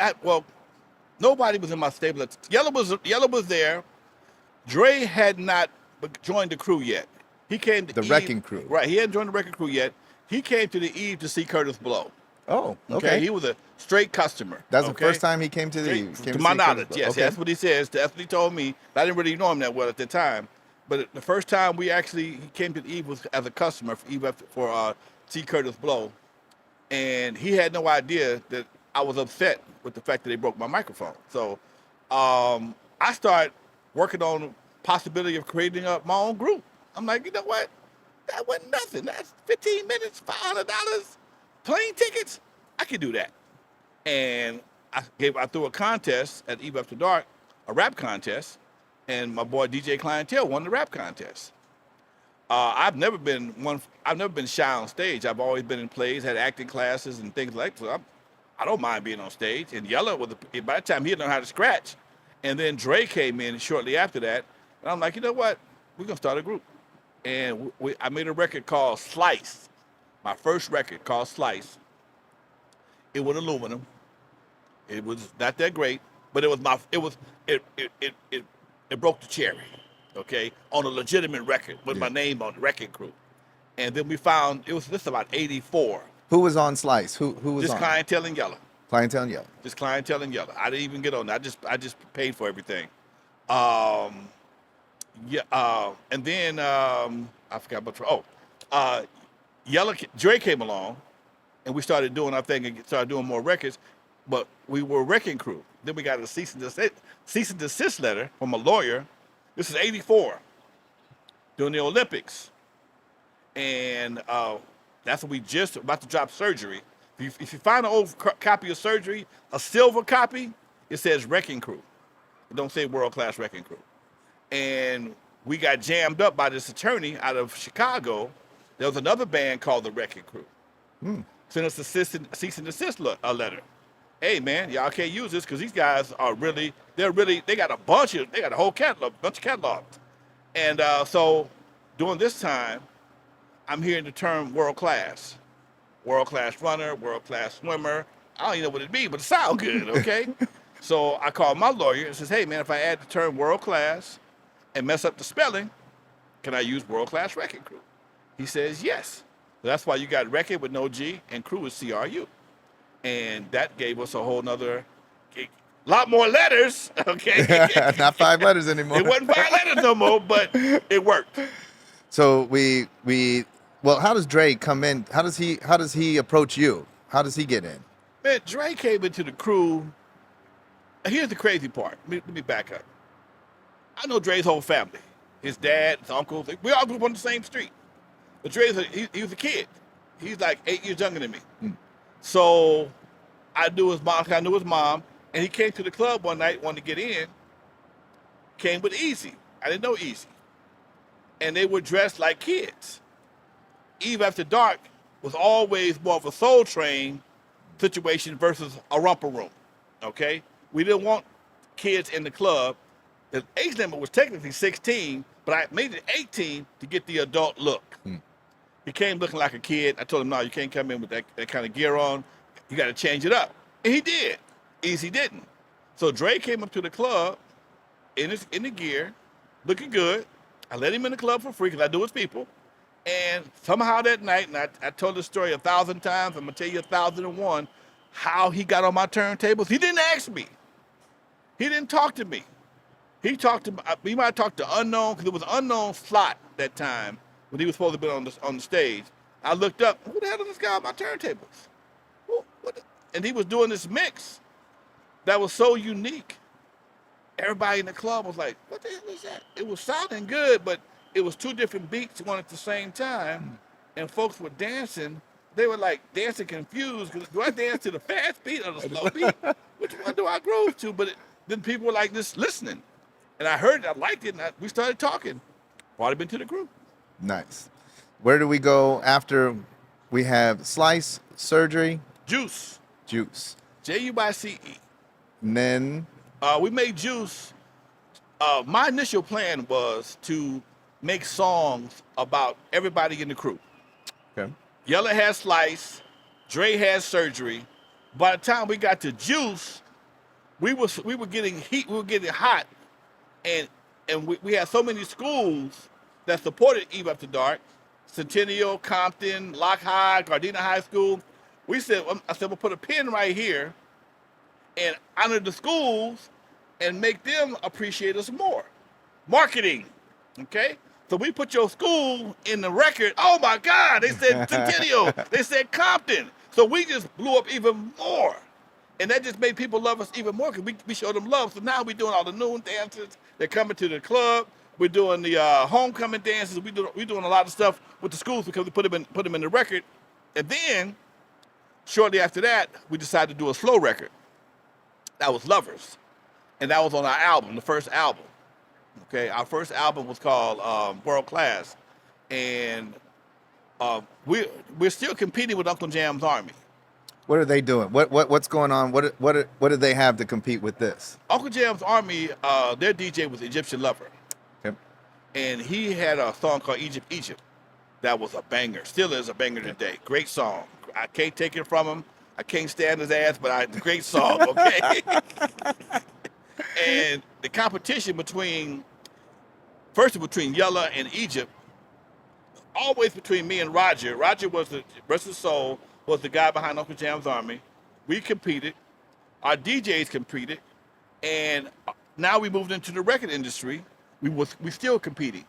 Nobody was in my stable. Yella was there. Dre had not joined the crew yet. He came to the Wreckin crew. Right. He hadn't joined the Wreckin crew yet. He came to the Eve to see Curtis Blow. Oh, okay. He was a straight customer. That's the first time he came to the Eve. To my knowledge, yes. Okay. That's what he says. That's what he told me. I didn't really know him that well at the time. But the first time he came to the Eve was as a customer for Eve for see Curtis Blow. And he had no idea that I was upset with the fact that they broke my microphone. So I started working on the possibility of creating my own group. I'm like, you know what? That wasn't nothing. That's 15 minutes, $500, plane tickets. I could do that. And I threw a contest at Eve After Dark, a rap contest, and my boy DJ Clientele won the rap contest. I've never been shy on stage. I've always been in plays, had acting classes and things like that. So I don't mind being on stage. And Yella by the time he learned how to scratch, and then Dre came in shortly after that, and I'm like, you know what? We're gonna start a group. And I made a record called Slice. My first record called Slice. It was aluminum. It was not that great, but it broke the cherry, okay, on a legitimate record with my name on the Wreckin crew. And then we found this about 84. Who was on Slice? Who was just on? Clientele and Yella. Clientele and Yella. Just Clientele and Yella. I didn't even get on that. I just paid for everything. And then I forgot about Yella. Dre came along, and we started doing our thing and started doing more records. But we were Wreckin crew. Then we got a cease and desist letter from a lawyer. This is 84, during the Olympics, and that's when we just about to drop Surgery. If you find an old copy of Surgery, a silver copy, it says Wreckin crew. It don't say World Class Wreckin crew. And we got jammed up by this attorney out of Chicago. There was another band called the Wreckin crew. Sent us a cease and desist letter. Hey man, y'all can't use this because these guys are they got a whole bunch of catalogs. And so during this time, I'm hearing the term world class. world-class runner, world-class swimmer. I don't even know what it means, but it sounds good, okay? So I called my lawyer and says, hey, man, if I add the term world-class and mess up the spelling, can I use world-class Wreckin crew? He says, yes. So that's why you got Wreckin with no G and crew is CRU. And that gave us a whole nother, lot more letters, okay? Not 5 letters anymore. It wasn't 5 letters no more, but it worked. So well, how does Dre come in? How does he approach you? How does he get in? Man, Dre came into the crew. Here's the crazy part. Let me back up. I know Dre's whole family. His dad, his uncles. We all grew up on the same street. But he was a kid. He's like 8 years younger than me. So I knew his mom, and he came to the club one night, wanted to get in. Came with Easy. I didn't know Easy. And they were dressed like kids. Eve After Dark was always more of a Soul Train situation versus a romper room, okay? We didn't want kids in the club. The age limit was technically 16, but I made it 18 to get the adult look. He came looking like a kid. I told him, no, you can't come in with that kind of gear on. You got to change it up. And he did. Easy didn't. So Dre came up to the club in the gear, looking good. I let him in the club for free because I knew his people. And somehow that night, and I told this story 1,000 times, I'm going to tell you 1,001, how he got on my turntables. He didn't ask me. He didn't talk to me. He might have talked to unknown, because it was an unknown slot that time when he was supposed to be on the stage. I looked up, who the hell is this guy on my turntables? And he was doing this mix that was so unique. Everybody in the club was like, what the hell is that? It was sounding good, but it was 2 different beats going at the same time, and folks were dancing. They were like dancing confused. Do I dance to the fast beat or the slow beat? Which one do I groove to? But then people were like just listening. And I heard it, I liked it, and we started talking. Brought him into the group. Nice. Where do we go after we have Slice, Surgery? Juice. Juice. And then? We made Juice. My initial plan was to make songs about everybody in the crew. Okay. Yella had Slice, Dre had Surgery. By the time we got to Juice, we were getting heat, we were getting hot, and we had so many schools that supported Eve After Dark, Centennial, Compton, Lock High, Gardena High School. I said, we'll put a pin right here and honor the schools and make them appreciate us more. Marketing, okay? So we put your school in the record. Oh my God, they said Centennial, they said Compton. So we just blew up even more. And that just made people love us even more because we showed them love. So now we're doing all the noon dances. They're coming to the club. We're doing the homecoming dances. We're doing a lot of stuff with the schools because we put them in the record. And then, shortly after that, we decided to do a slow record. That was Lovers. And that was on our album, the first album. Okay, our first album was called World Class. And we're still competing with Uncle Jam's Army. What are they doing? What's going on? What do they have to compete with this? Uncle Jam's Army, their DJ was Egyptian Lover. Okay. And he had a song called Egypt. That was a banger. Still is a banger today. Great song. I can't take it from him. I can't stand his ass, but great song, okay? And the competition between Yella and Egypt, always between me and Roger. Roger was the rest of the soul, was the guy behind Uncle Jam's Army. We competed. Our DJs competed. And now we moved into the record industry. We still competing.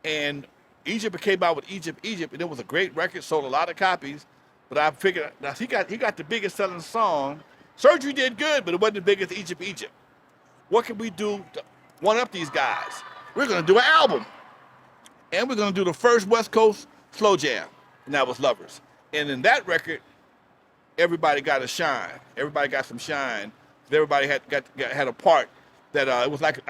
And Egypt came out with Egypt, and it was a great record, sold a lot of copies. But I figured he got the biggest selling song. Surgery did good, but it wasn't the biggest Egypt. What can we do to one up these guys? We're gonna do an album. And we're gonna do the first West Coast slow jam. And that was Lovers. And in that record, everybody got a shine. Everybody got some shine. Everybody had a part that it was like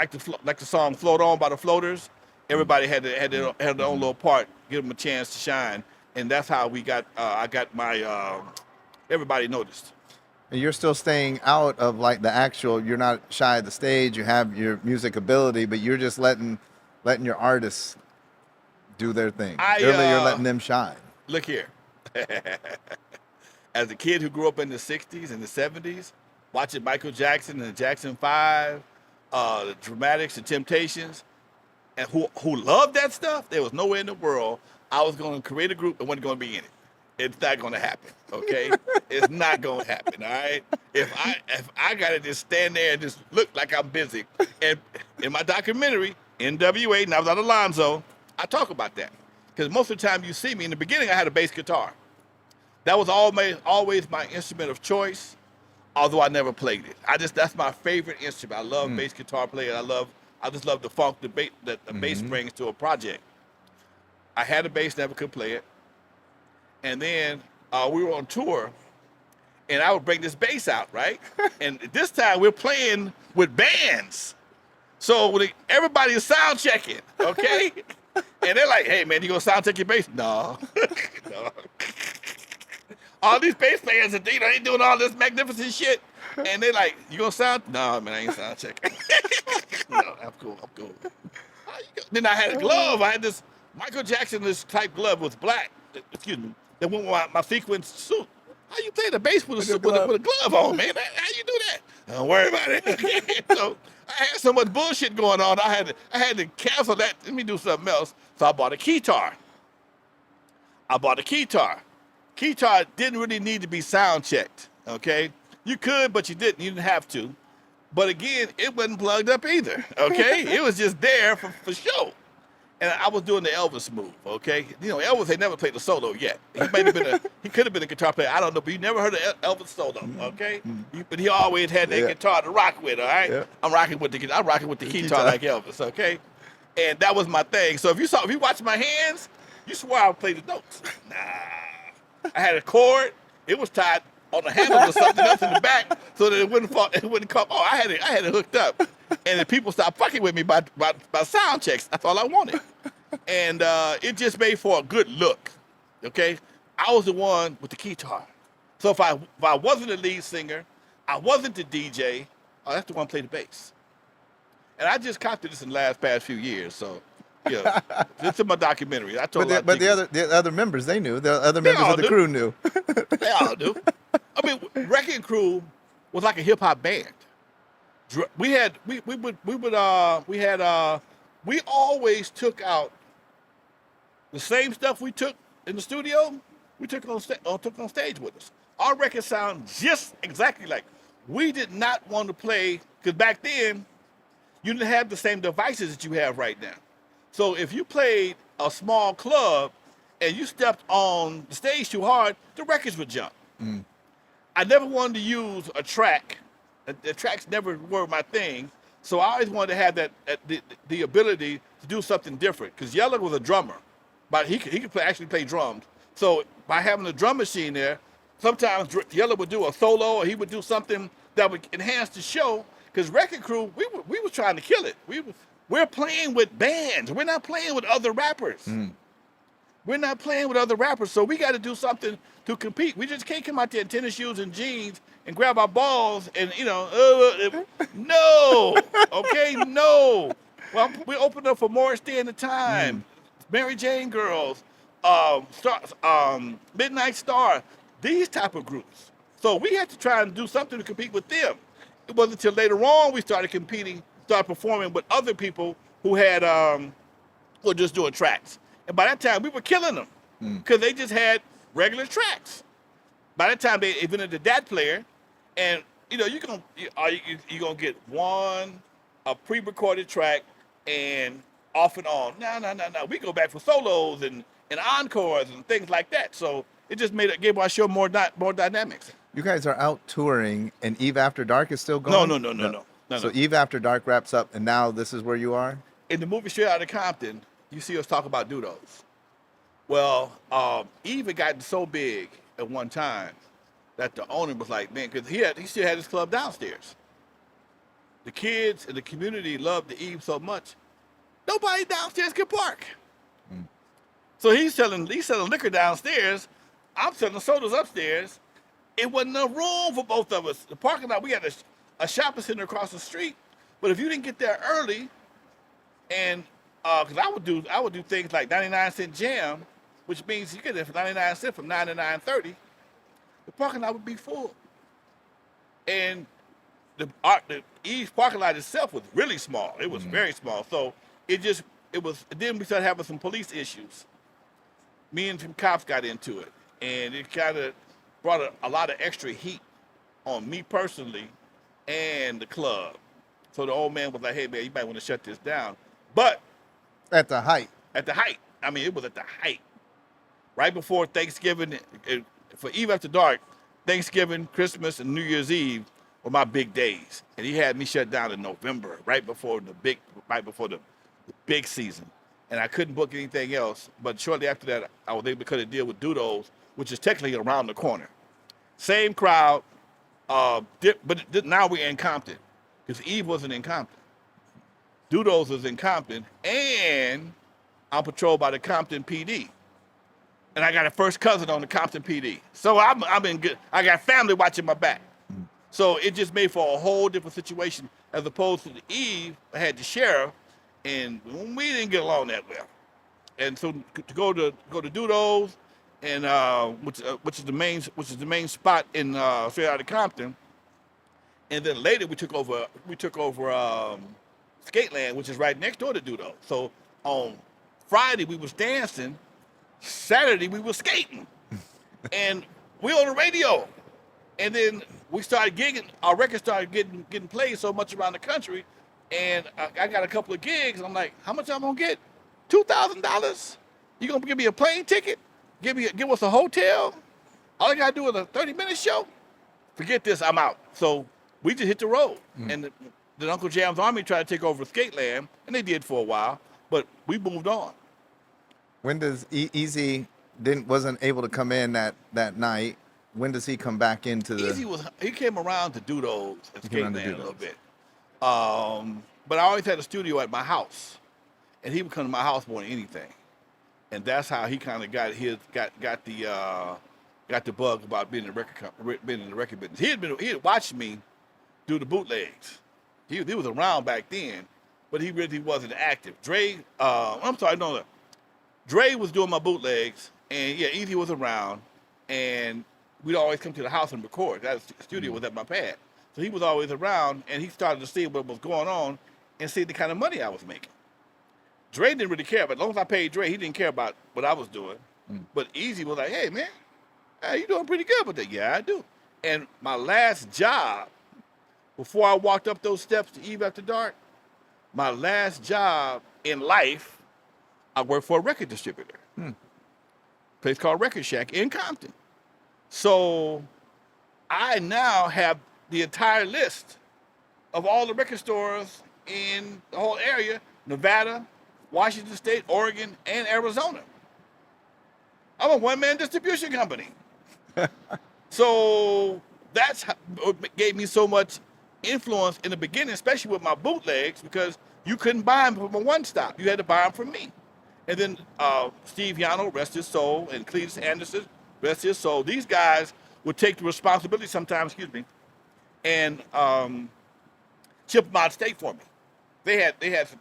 the song "Float On" by the Floaters. Everybody had their own little part, give them a chance to shine, and that's how I got my everybody noticed. And you're still staying out of like the actual. You're not shy of the stage. You have your music ability, but you're just letting your artists do their thing. You're letting them shine. Look here, As a kid who grew up in the 60s and the 70s, watching Michael Jackson and the Jackson 5, the Dramatics, the Temptations, and who loved that stuff, there was nowhere in the world I was going to create a group and wasn't going to be in it. It's not going to happen, okay? It's not going to happen, all right? If I got to just stand there and just look like I'm busy, and in my documentary, NWA, and I was on Alonzo, I talk about that. Because most of the time you see me, in the beginning I had a bass guitar. That was always my instrument of choice, although I never played it. That's my favorite instrument. I love bass guitar playing. I just love the funk the bass brings to a project. I had a bass, never could play it. And then we were on tour, and I would bring this bass out, right? And this time we're playing with bands. So when everybody is sound checking, okay? And they're like, hey, man, you gonna sound check your bass? No. No. All these bass players, they doing all this magnificent shit. And they're like, you gonna sound? No, man, I ain't sound checking. No, I'm cool. Then I had a glove. I had this Michael Jackson, this type glove was black. Excuse me. That went with my sequence suit. How you play the bass with a glove on, man? How you do that? Don't worry about it. So I had so much bullshit going on. I had to cancel that. Let me do something else. So I bought a keytar. Keytar didn't really need to be sound checked, okay? You could, but you didn't. You didn't have to. But again, it wasn't plugged up either, okay? It was just there for show. And I was doing the Elvis move, okay? You know, Elvis had never played a solo yet. He could have been a guitar player. I don't know, but you never heard of Elvis solo, okay? But he always had that guitar to rock with, all right? Yeah. I'm rocking with the keytar like Elvis, okay? And that was my thing. So if you watch my hands, you swear I would play the notes. Nah. I had a cord. It was tied on the handle or something else in the back so that it wouldn't fall. It wouldn't come. Oh, I had it hooked up. And then people stopped fucking with me by sound checks. That's all I wanted. And it just made for a good look. Okay, I was the one with the keytar. So if I wasn't the lead singer, I wasn't the DJ. That's the one who played the bass. And I just copped this in the past few years. So. Yeah, this is my documentary. I told the other members, they knew. The other members of the crew knew. They all knew. I mean, Wreckin Crew was like a hip hop band. We always took out the same stuff we took in the studio. We took on stage with us. Our records sound just exactly like. We did not want to play because back then you didn't have the same devices that you have right now. So if you played a small club and you stepped on the stage too hard, the records would jump. I never wanted to use a track. The tracks never were my thing. So I always wanted to have the ability to do something different. Because Yella was a drummer, but he could actually play drums. So by having a drum machine there, sometimes Yella would do a solo or he would do something that would enhance the show. Because Wreckin Crew, we were trying to kill it. We're playing with bands. We're not playing with other rappers. We're not playing with other rappers, so we got to do something to compete. We just can't come out there in tennis shoes and jeans and grab our balls and, no, okay, no. Well, we opened up for Morris Day and the Time, Mary Jane Girls, Midnight Star, these type of groups. So we had to try and do something to compete with them. It wasn't until later on we started performing with other people who had were just doing tracks. And by that time we were killing them because they just had regular tracks. By that time they invented the DAT player, and you're gonna get a pre-recorded track and off and on. No. We go back for solos and encores and things like that. So it just gave our show more dynamics. You guys are out touring, and Eve After Dark is still going? No. So Eve After Dark wraps up, and now this is where you are? In the movie Straight Outta Compton, you see us talk about Dootos. Well, Eve had gotten so big at one time that the owner was like, man, because he still had his club downstairs. The kids in the community loved the Eve so much, nobody downstairs could park. So he's selling liquor downstairs. I'm selling sodas upstairs. It wasn't enough room for both of us. The parking lot, we had a shopping center across the street, but if you didn't get there early, and because I would do things like 99-cent jam, which means you get it for 99 cents from 9 to 9:30, the parking lot would be full. And the Eve's parking lot itself was really small. It was very small. So then we started having some police issues. Me and some cops got into it, and it kind of brought a lot of extra heat on me personally and the club. So the old man was like, hey, man, you might want to shut this down. But At the height. I mean, it was at the height. Right before Thanksgiving, for Eve After Dark, Thanksgiving, Christmas, and New Year's Eve were my big days. And he had me shut down in November, right before the big season. And I couldn't book anything else. But shortly after that, I was able to cut a deal with Dooto's, which is technically around the corner. Same crowd, but now we're in Compton, because Eve wasn't in Compton. Dooto's was in Compton, and I'm patrolled by the Compton PD. And I got a first cousin on the Compton PD. So I'm in good. I got family watching my back. So it just made for a whole different situation, as opposed to the Eve, I had the sheriff, and we didn't get along that well. And so to go to Dooto's, and which is the main spot in straight out of Compton, and then later we took over Skateland, which is right next door to Dooto. So on Friday we was dancing, Saturday we was skating, and we on the radio. And then we started gigging. Our record started getting played so much around the country, and I got a couple of gigs. And I'm like, how much I'm gonna get? $2,000? You gonna give me a plane ticket? Give us a hotel? All I gotta do is a 30-minute show? Forget this, I'm out. So we just hit the road. And then Uncle Jam's Army tried to take over Skateland, and they did for a while, but we moved on. When does Easy wasn't able to come in that night? When does he come back into the? He came around to Dooto's and Skateland a little bit. But I always had a studio at my house, and he would come to my house more than anything. And that's how he kind of got the bug about being in the record business. He had watched me do the bootlegs. He was around back then, but he really wasn't active. Dre was doing my bootlegs, and yeah, Easy was around, and we'd always come to the house and record. That studio was at my pad, so he was always around, and he started to see what was going on and see the kind of money I was making. Dre didn't really care, but as long as I paid Dre, he didn't care about what I was doing. But Easy was like, hey, man, you doing pretty good with that. Yeah, I do. And my last job, before I walked up those steps to Eve After Dark, my last job in life, I worked for a record distributor. Place called Record Shack in Compton. So I now have the entire list of all the record stores in the whole area, Nevada, Washington State, Oregon, and Arizona. I'm a one-man distribution company. So that's what gave me so much influence in the beginning, especially with my bootlegs, because you couldn't buy them from a one-stop. You had to buy them from me. And then Steve Yano, rest his soul, and Cletus Anderson, rest his soul. These guys would take the responsibility sometimes, and ship them out of state for me. They had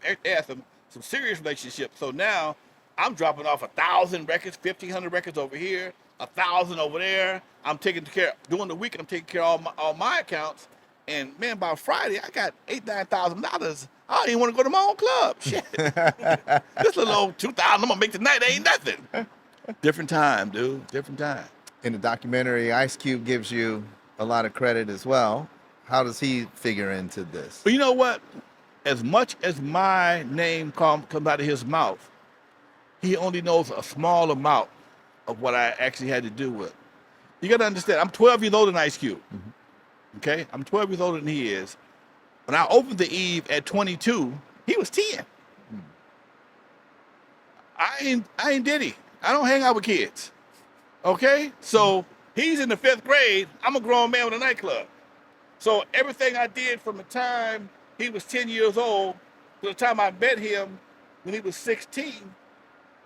some serious relationships. So now I'm dropping off 1,000 records, 1,500 records over here, 1,000 over there. I'm taking care, during the week, I'm taking care of all my accounts. And man, by Friday, I got $8,000-9,000. I don't even want to go to my own club. Shit. This little old 2,000 I'm gonna make tonight ain't nothing. Different time, dude. Different time. In the documentary, Ice Cube gives you a lot of credit as well. How does he figure into this? But you know what? As much as my name comes out of his mouth, he only knows a small amount of what I actually had to do with. You got to understand, I'm 12 years older than Ice Cube. Okay? I'm 12 years older than he is. When I opened the Eve at 22, he was 10. I ain't Diddy. I don't hang out with kids. Okay? So he's in the 5th grade. I'm a grown man with a nightclub. So everything I did from the time he was 10 years old to the time I met him when he was 16,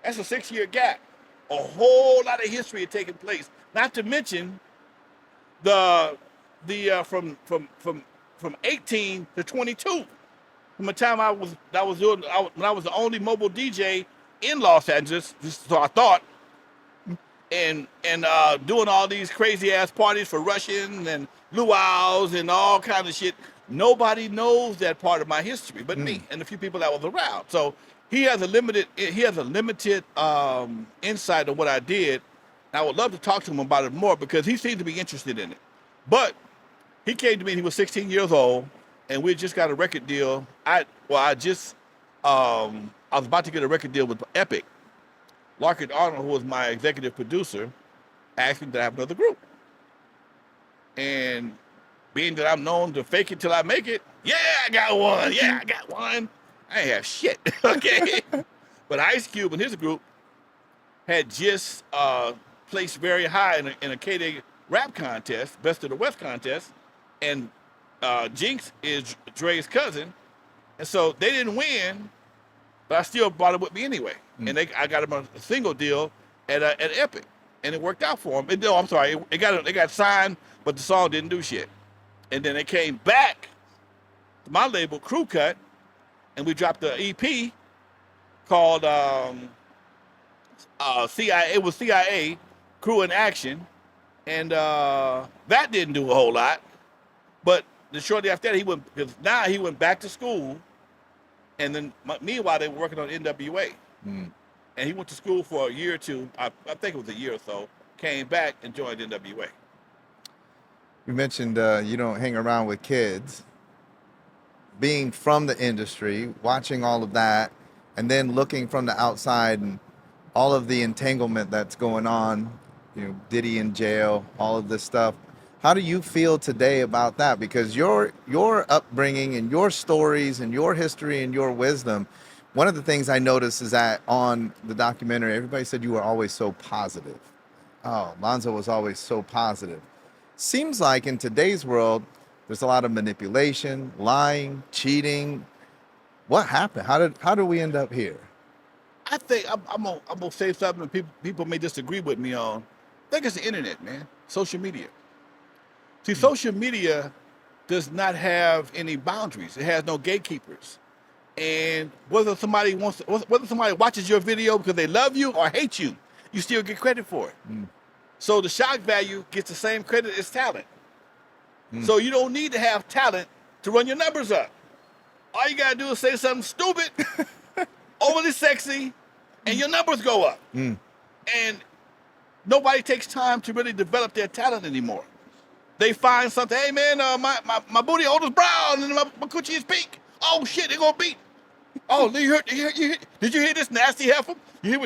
that's a 6-year gap. A whole lot of history had taken place. Not to mention from 18 to 22, from the time when I was the only mobile DJ in Los Angeles, so I thought, and doing all these crazy ass parties for Russian and luau's and all kind of shit. Nobody knows that part of my history but me and a few people that was around. So he has a limited insight of what I did. And I would love to talk to him about it more because he seems to be interested in it. But he came to me. He was 16 years old, and we just got a record deal. I was about to get a record deal with Epic. Larkin Arnold, who was my executive producer, asked me to have another group. And being that I'm known to fake it till I make it, yeah, I got one. Yeah, I got one. I ain't have shit, okay? But Ice Cube and his group had just placed very high in a K-Day rap contest, Best of the West contest, and Jinx is Dre's cousin, and so they didn't win, but I still brought it with me anyway. And I got him a single deal at Epic, and it worked out for him. It got signed, but the song didn't do shit. And then they came back to my label, Crew Cut, and we dropped the EP called CIA. It was CIA, Crew in Action, and that didn't do a whole lot. But shortly after that, he went back to school, and then meanwhile they were working on NWA. And he went to school for a year or two. I think it was a year or so. Came back and joined NWA. You mentioned you don't hang around with kids. Being from the industry, watching all of that, and then looking from the outside and all of the entanglement that's going on, Diddy in jail, all of this stuff. How do you feel today about that? Because your upbringing and your stories and your history and your wisdom, one of the things I noticed is that on the documentary, everybody said you were always so positive. Oh, Lonzo was always so positive. Seems like in today's world, there's a lot of manipulation, lying, cheating. What happened? How do we end up here? I think I'm gonna say something people may disagree with me on. I think it's the internet, man. Social media. See, social media does not have any boundaries. It has no gatekeepers. And whether somebody watches your video because they love you or hate you, you still get credit for it. So the shock value gets the same credit as talent. So you don't need to have talent to run your numbers up. All you gotta do is say something stupid, overly sexy, and your numbers go up. And nobody takes time to really develop their talent anymore. They find something, hey man, my booty hole is brown and my coochie is pink. Oh shit, they're gonna beat. Oh, did you hear this nasty heifer? You hear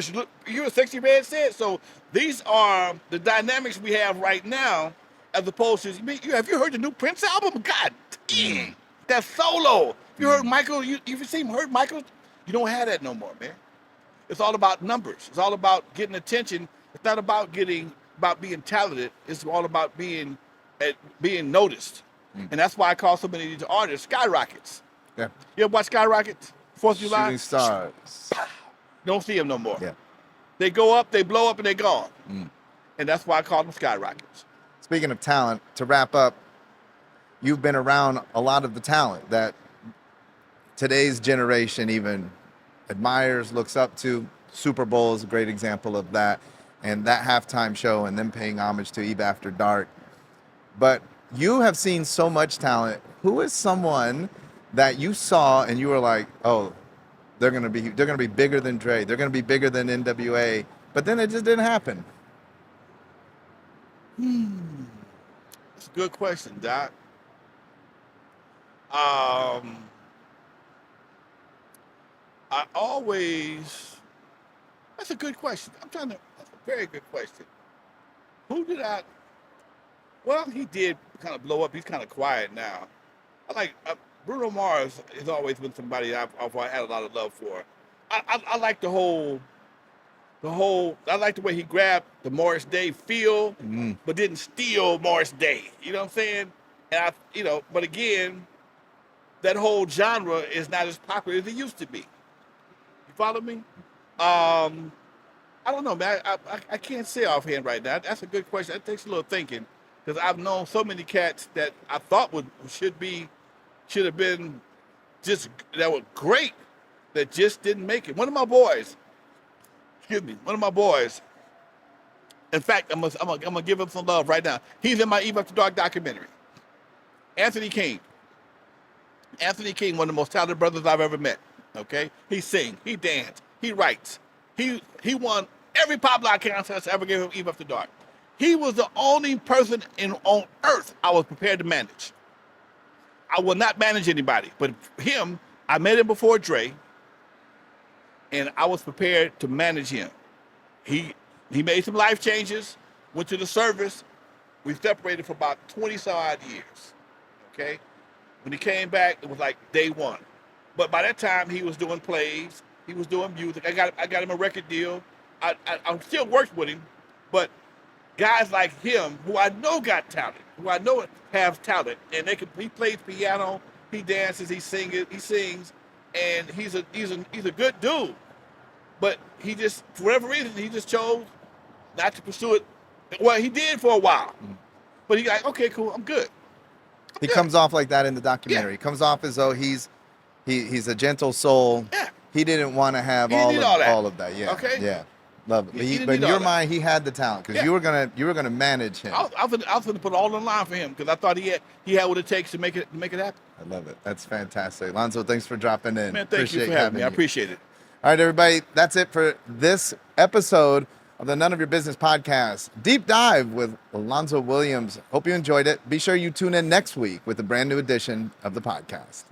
what Sexy Red said? So these are the dynamics we have right now, as opposed to, have you heard the new Prince album? God damn, that solo. You heard Michael, heard Michael? You don't have that no more, man. It's all about numbers. It's all about getting attention. It's not about being talented. It's all about being noticed. And that's why I call so many of these artists skyrockets. Yeah. You ever watch Skyrockets? 4th of July? Shooting stars. Don't see them no more. Yeah. They go up, they blow up, and they're gone. And that's why I call them skyrockets. Speaking of talent, to wrap up, you've been around a lot of the talent that today's generation even admires, looks up to. Super Bowl is a great example of that. And that halftime show and them paying homage to Eve After Dark. But you have seen so much talent. Who is someone that you saw and you were like, oh, they're gonna be bigger than Dre, they're gonna be bigger than NWA, but then it just didn't happen? It's a good question, Doc. That's a good question. That's a very good question. Well, he did kind of blow up. He's kind of quiet now. Bruno Mars has always been somebody I've had a lot of love for. I like I like the way he grabbed the Morris Day feel, but didn't steal Morris Day. You know what I'm saying? And but again, that whole genre is not as popular as it used to be. You follow me? I don't know, man. I can't say offhand right now. That's a good question. That takes a little thinking, because I've known so many cats that I thought should have been that were great, that just didn't make it. One of my boys, In fact, I'm gonna give him some love right now. He's in my Eve After Dark documentary. Anthony King. Anthony King, one of the most talented brothers I've ever met. Okay, he sings, he dances, he writes. He won every popular contest I ever gave him Eve After Dark. He was the only person on earth I was prepared to manage. I will not manage anybody, but him, I met him before Dre, and I was prepared to manage him. He made some life changes, went to the service. We separated for about 20-some odd years. Okay, when he came back, it was like day one. But by that time, he was doing plays, he was doing music. I got him a record deal. I still worked with him, but guys like him, who I know got talent, who I know have talent, and he plays piano, he dances, he sings, and he's a good dude. But he just, for whatever reason, he just chose not to pursue it. Well, he did for a while, but he's like, okay, cool, I'm good. He comes off like that in the documentary. He comes off as though he's a gentle soul. Yeah. He didn't want to have all of that. Yeah. Okay. Yeah. Love it. He But in need your all that. mind, he had the talent because you were gonna manage him. I was going to put all in line for him because I thought he had what it takes to make it happen. I love it. That's fantastic. Alonzo, thanks for dropping in. Man, thank you for having me. I appreciate it. All right, everybody. That's it for this episode of the None of Your Business podcast. Deep dive with Alonzo Williams. Hope you enjoyed it. Be sure you tune in next week with a brand new edition of the podcast.